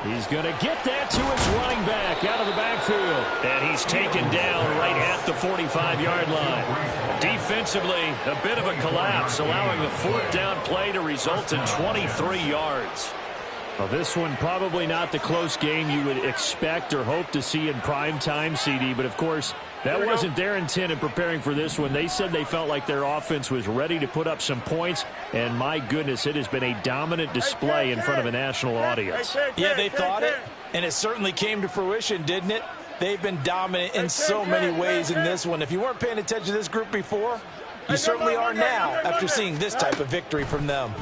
Speaker 4: He's going to get that to his running back out of the backfield.
Speaker 1: And he's taken down right at the 45-yard line. Defensively, a bit of a collapse, allowing the 4th down play to result in 23 yards.
Speaker 4: Well, this one probably not the close game you would expect or hope to see in prime time, CD, but of course, that wasn't their intent in preparing for this one. They said they felt like their offense was ready to put up some points, and my goodness, it has been a dominant display in front of a national audience.
Speaker 2: Yeah, they thought it, and it certainly came to fruition, didn't it? They've been dominant in so many ways in this one. If you weren't paying attention to this group before, you certainly are now after seeing this type of victory from them.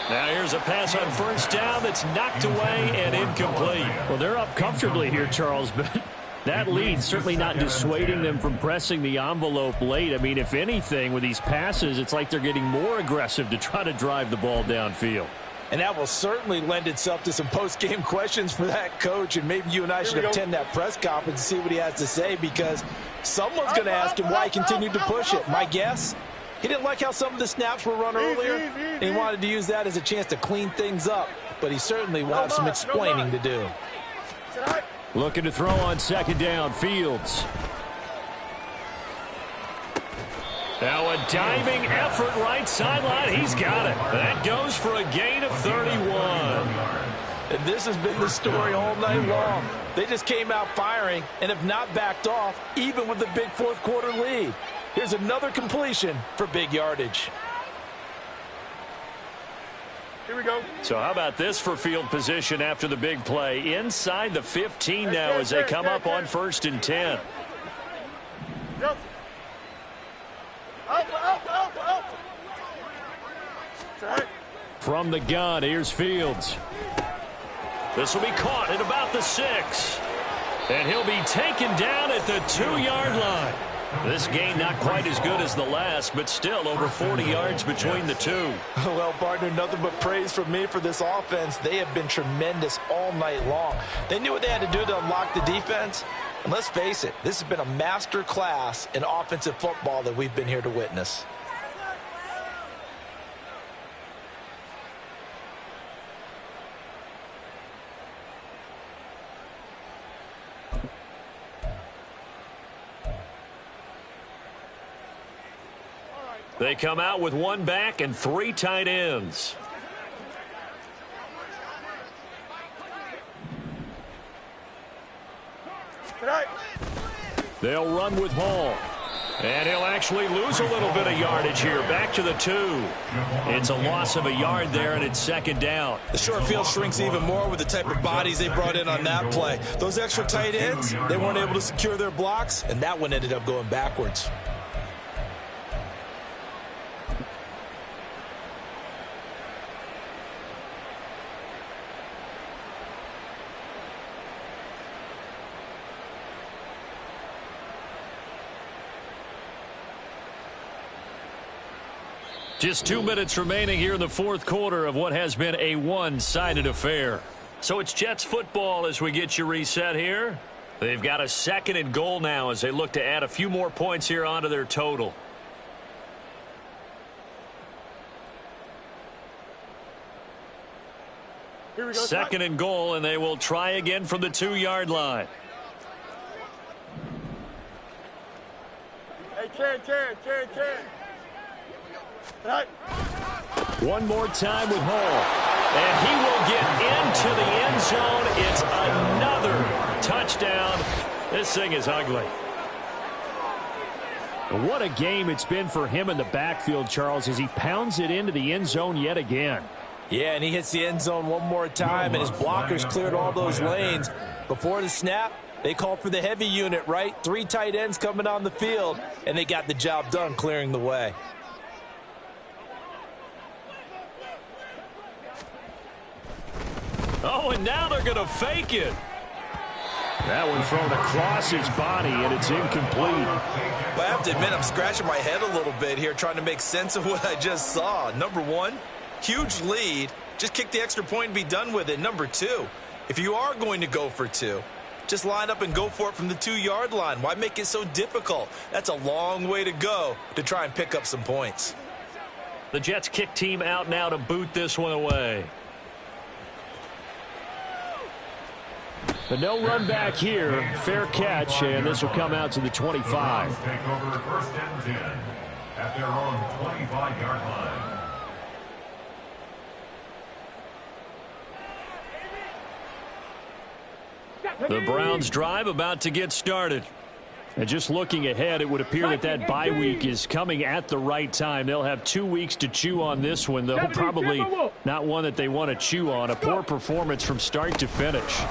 Speaker 1: Now here's a pass on 1st down that's knocked away and incomplete.
Speaker 4: Well, they're up comfortably here, Charles, but That lead certainly not dissuading them from pressing the envelope late. I mean, if anything, with these passes, it's like they're getting more aggressive to try to drive the ball downfield.
Speaker 2: And that will certainly lend itself to some post-game questions for that coach, and maybe you and I should attend that press conference and see what he has to say, because someone's going to ask him why he continued to push it. My guess, he didn't like how some of the snaps were run earlier, and he wanted to use that as a chance to clean things up, but he certainly will have some explaining to do.
Speaker 4: Looking to throw on second down, Fields. Now a diving effort right sideline. He's got it. That goes for a gain of 31.
Speaker 2: And this has been the story all night long. They just came out firing and have not backed off, even with the big fourth quarter lead. Here's another completion for big yardage.
Speaker 7: Here we go.
Speaker 4: So how about this for field position after the big play? Inside the 15 now as they come up on 1st and 10.
Speaker 7: Yep. Alpha.
Speaker 4: From the gun, here's Fields. This will be caught at about the 6. And he'll be taken down at the 2-yard line. This gain not quite as good as the last, but still over 40 yards between the two.
Speaker 2: Well, partner, nothing but praise from me for this offense. They have been tremendous all night long. They knew what they had to do to unlock the defense. And let's face it, this has been a master class in offensive football that we've been here to witness.
Speaker 4: They come out with 1 back and 3 tight ends. They'll run with Hall. And he'll actually lose a little bit of yardage here. Back to the 2. It's a loss of a yard there, and it's 2nd down.
Speaker 2: The short field shrinks even more with the type of bodies they brought in on that play. Those extra tight ends, they weren't able to secure their blocks, and that one ended up going backwards.
Speaker 4: Just 2 minutes remaining here in the fourth quarter of what has been a one-sided affair. So it's Jets football as we get you reset here. They've got a 2nd and goal now as they look to add a few more points here onto their total.
Speaker 7: Here we go.
Speaker 4: 2nd and goal, and they will try again from the 2-yard line.
Speaker 7: Hey, Ken.
Speaker 4: One more time with Hall. And he will get into the end zone. It's another touchdown. This thing is ugly. What a game it's been for him in the backfield, Charles, as he pounds it into the end zone yet again.
Speaker 2: Yeah, and he hits the end zone one more time, and his blockers cleared all those lanes. Before the snap, they called for the heavy unit, right? 3 tight ends coming on the field, and they got the job done clearing the way.
Speaker 4: Oh, and now they're going to fake it. That one thrown across his body, and it's incomplete.
Speaker 2: Well, I have to admit, I'm scratching my head a little bit here trying to make sense of what I just saw. Number 1, huge lead. Just kick the extra point and be done with it. Number 2, if you are going to go for 2, just line up and go for it from the 2-yard line. Why make it so difficult? That's a long way to go to try and pick up some points.
Speaker 4: The Jets kick team out now to boot this one away. But no run back here. Fair catch, and this will come out to the 25.
Speaker 5: Take over 1st and 10 at their own 25-yard line.
Speaker 4: The Browns drive about to get started. And just looking ahead, it would appear that bye week is coming at the right time. They'll have 2 weeks to chew on this one, though probably not one that they want to chew on. A poor performance from start to finish.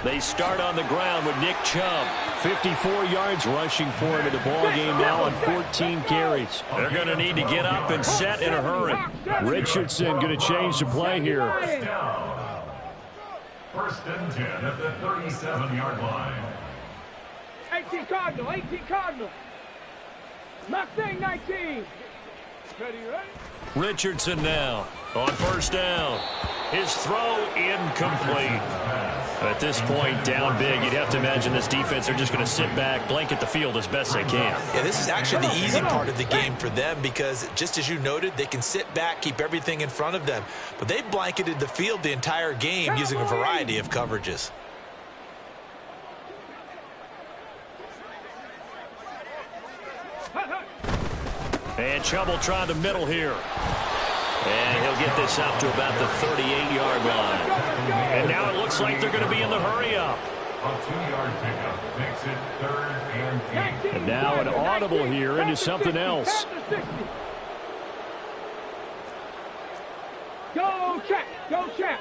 Speaker 4: They start on the ground with Nick Chubb. 54 yards rushing for him in the ball game now on 14 carries. They're going to need to get up and set in a hurry. Richardson going to change the play here.
Speaker 5: 1st and 10 at the 37-yard line.
Speaker 3: 18 Cardinal, 18 Cardinal. Mustang 19. Ready, ready?
Speaker 1: Richardson now on first down. His throw incomplete. At this point, down big, you'd have to imagine this defense are just going to sit back, blanket the field as best they can.
Speaker 2: Yeah, this is actually the easy part of the game for them because, just as you noted, they can sit back, keep everything in front of them. But they've blanketed the field the entire game using a variety of coverages.
Speaker 1: And Chubb will try the middle here. And he'll get this up to about the 38-yard line. And now it looks like they're going to be in the hurry-up.
Speaker 5: A 2-yard pickup makes it 3rd and 8.
Speaker 4: And now an audible here into something else.
Speaker 3: Go check, go check.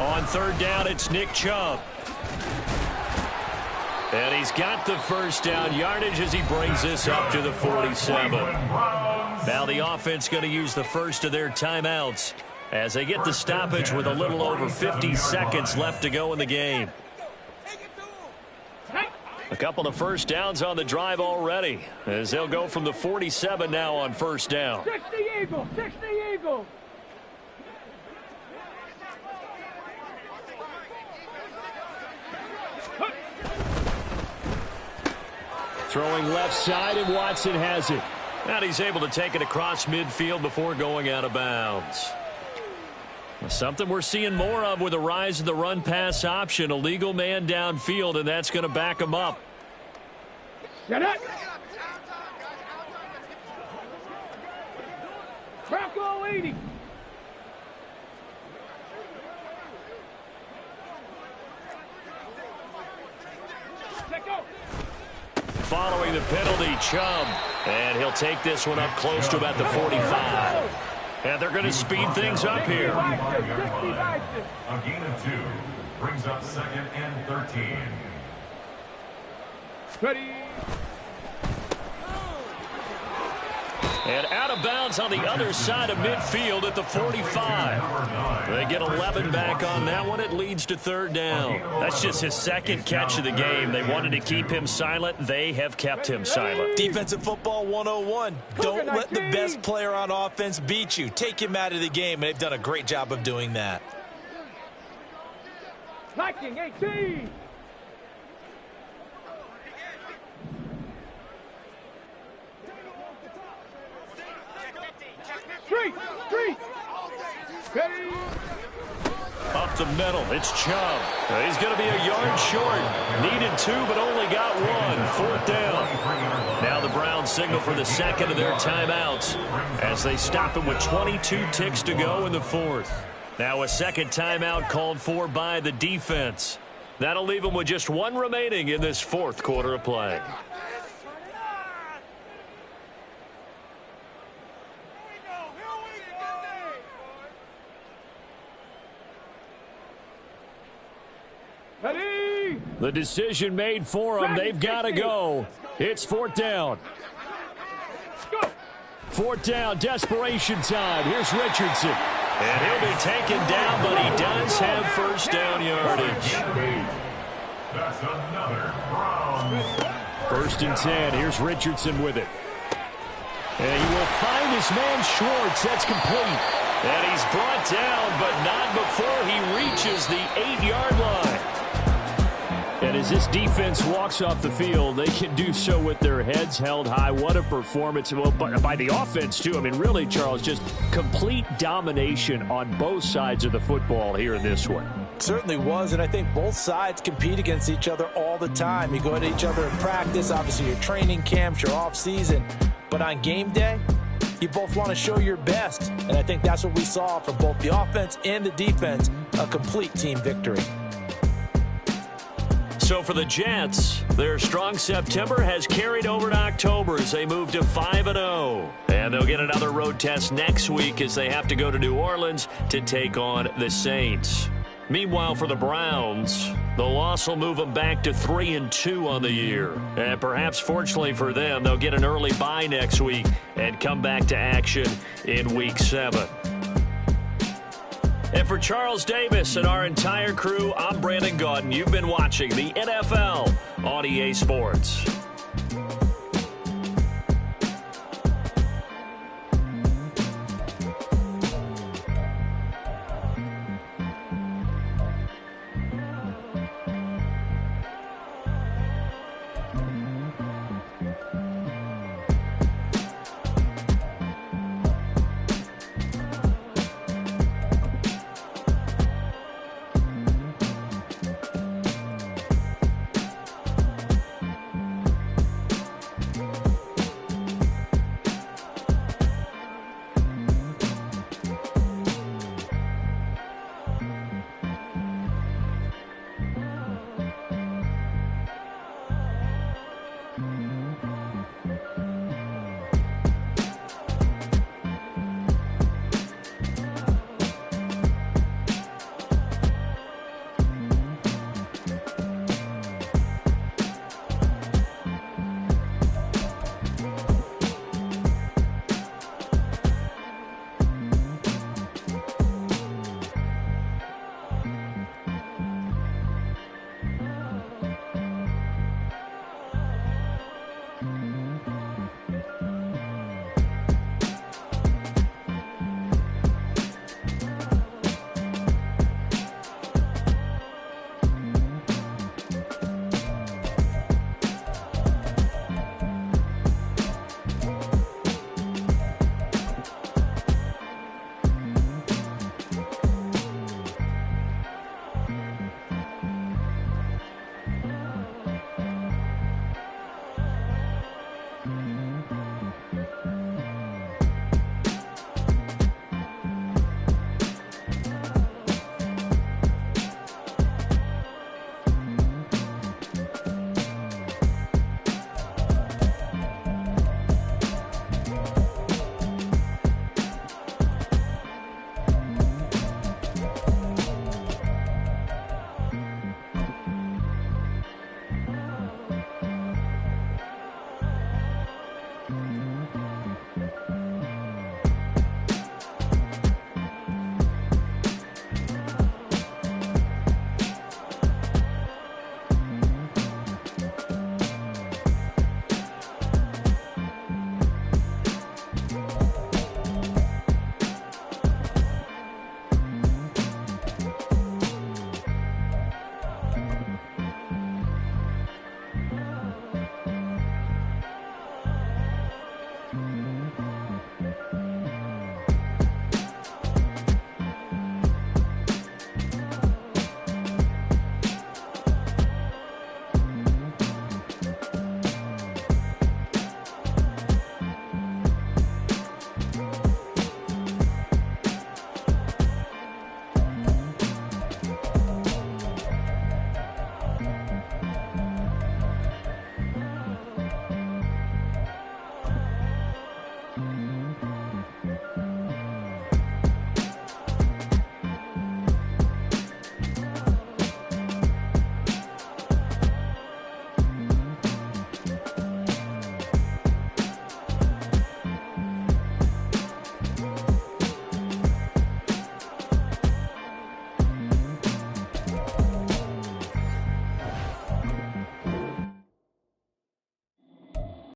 Speaker 1: On third down, it's Nick Chubb. And he's got the first down yardage as he brings this up to the 47. Now the offense going to use the first of their timeouts as they get the stoppage with a little over 50 seconds left to go in the game. A couple of first downs on the drive already as they'll go from the 47 now on first down.
Speaker 3: 60 Eagle, 60 Eagle.
Speaker 4: Throwing left side, and Watson has it.
Speaker 1: And he's able to take it across midfield before going out of bounds. Something we're seeing more of with the rise of the run-pass option. A legal man downfield, and that's going to back him up.
Speaker 3: Get it. Bronco 80.
Speaker 1: Following the penalty, Chubb. And he'll take this one up close to about the 45. And they're going to speed things up here.
Speaker 5: A gain of 2 brings up 2nd and 13.
Speaker 3: Ready.
Speaker 1: And out of bounds on the other side of midfield at the 45. They get 11 back on that one. It leads to third down. That's just his second catch of the game. They wanted to keep him silent. They have kept him silent.
Speaker 2: Defensive football 101. Don't let the best player on offense beat you. Take him out of the game, and they've done a great job of doing that.
Speaker 3: Viking 18. Street. Ready.
Speaker 1: Up the middle, it's Chubb. He's going to be a yard short. Needed 2, but only got 1. 4th down. Now the Browns signal for the second of their timeouts as they stop him with 22 ticks to go in the 4th. Now a second timeout called for by the defense. That'll leave them with just 1 remaining in this 4th quarter of play.
Speaker 4: The decision made for them. They've got to go. It's 4th down. 4th down, desperation time. Here's Richardson.
Speaker 1: And he'll be taken down, but he does have first down yardage.
Speaker 5: That's another Browns.
Speaker 4: 1st and 10. Here's Richardson with it. And he will find his man Schwartz. That's complete.
Speaker 1: And he's brought down, but not before he reaches the 8-yard line.
Speaker 4: And as this defense walks off the field, they can do so with their heads held high. What a performance by the offense, too. I mean, really, Charles, just complete domination on both sides of the football here in this one.
Speaker 2: Certainly was, and I think both sides compete against each other all the time. You go at each other in practice, obviously your training camps, your off-season. But on game day, you both want to show your best. And I think that's what we saw from both the offense and the defense, a complete team victory.
Speaker 1: So for the Jets, their strong September has carried over to October as they move to 5-0. And they'll get another road test next week as they have to go to New Orleans to take on the Saints. Meanwhile, for the Browns, the loss will move them back to 3-2 on the year. And perhaps fortunately for them, they'll get an early bye next week and come back to action in Week 7. And for Charles Davis and our entire crew, I'm Brandon Gaudin. You've been watching the NFL on EA Sports.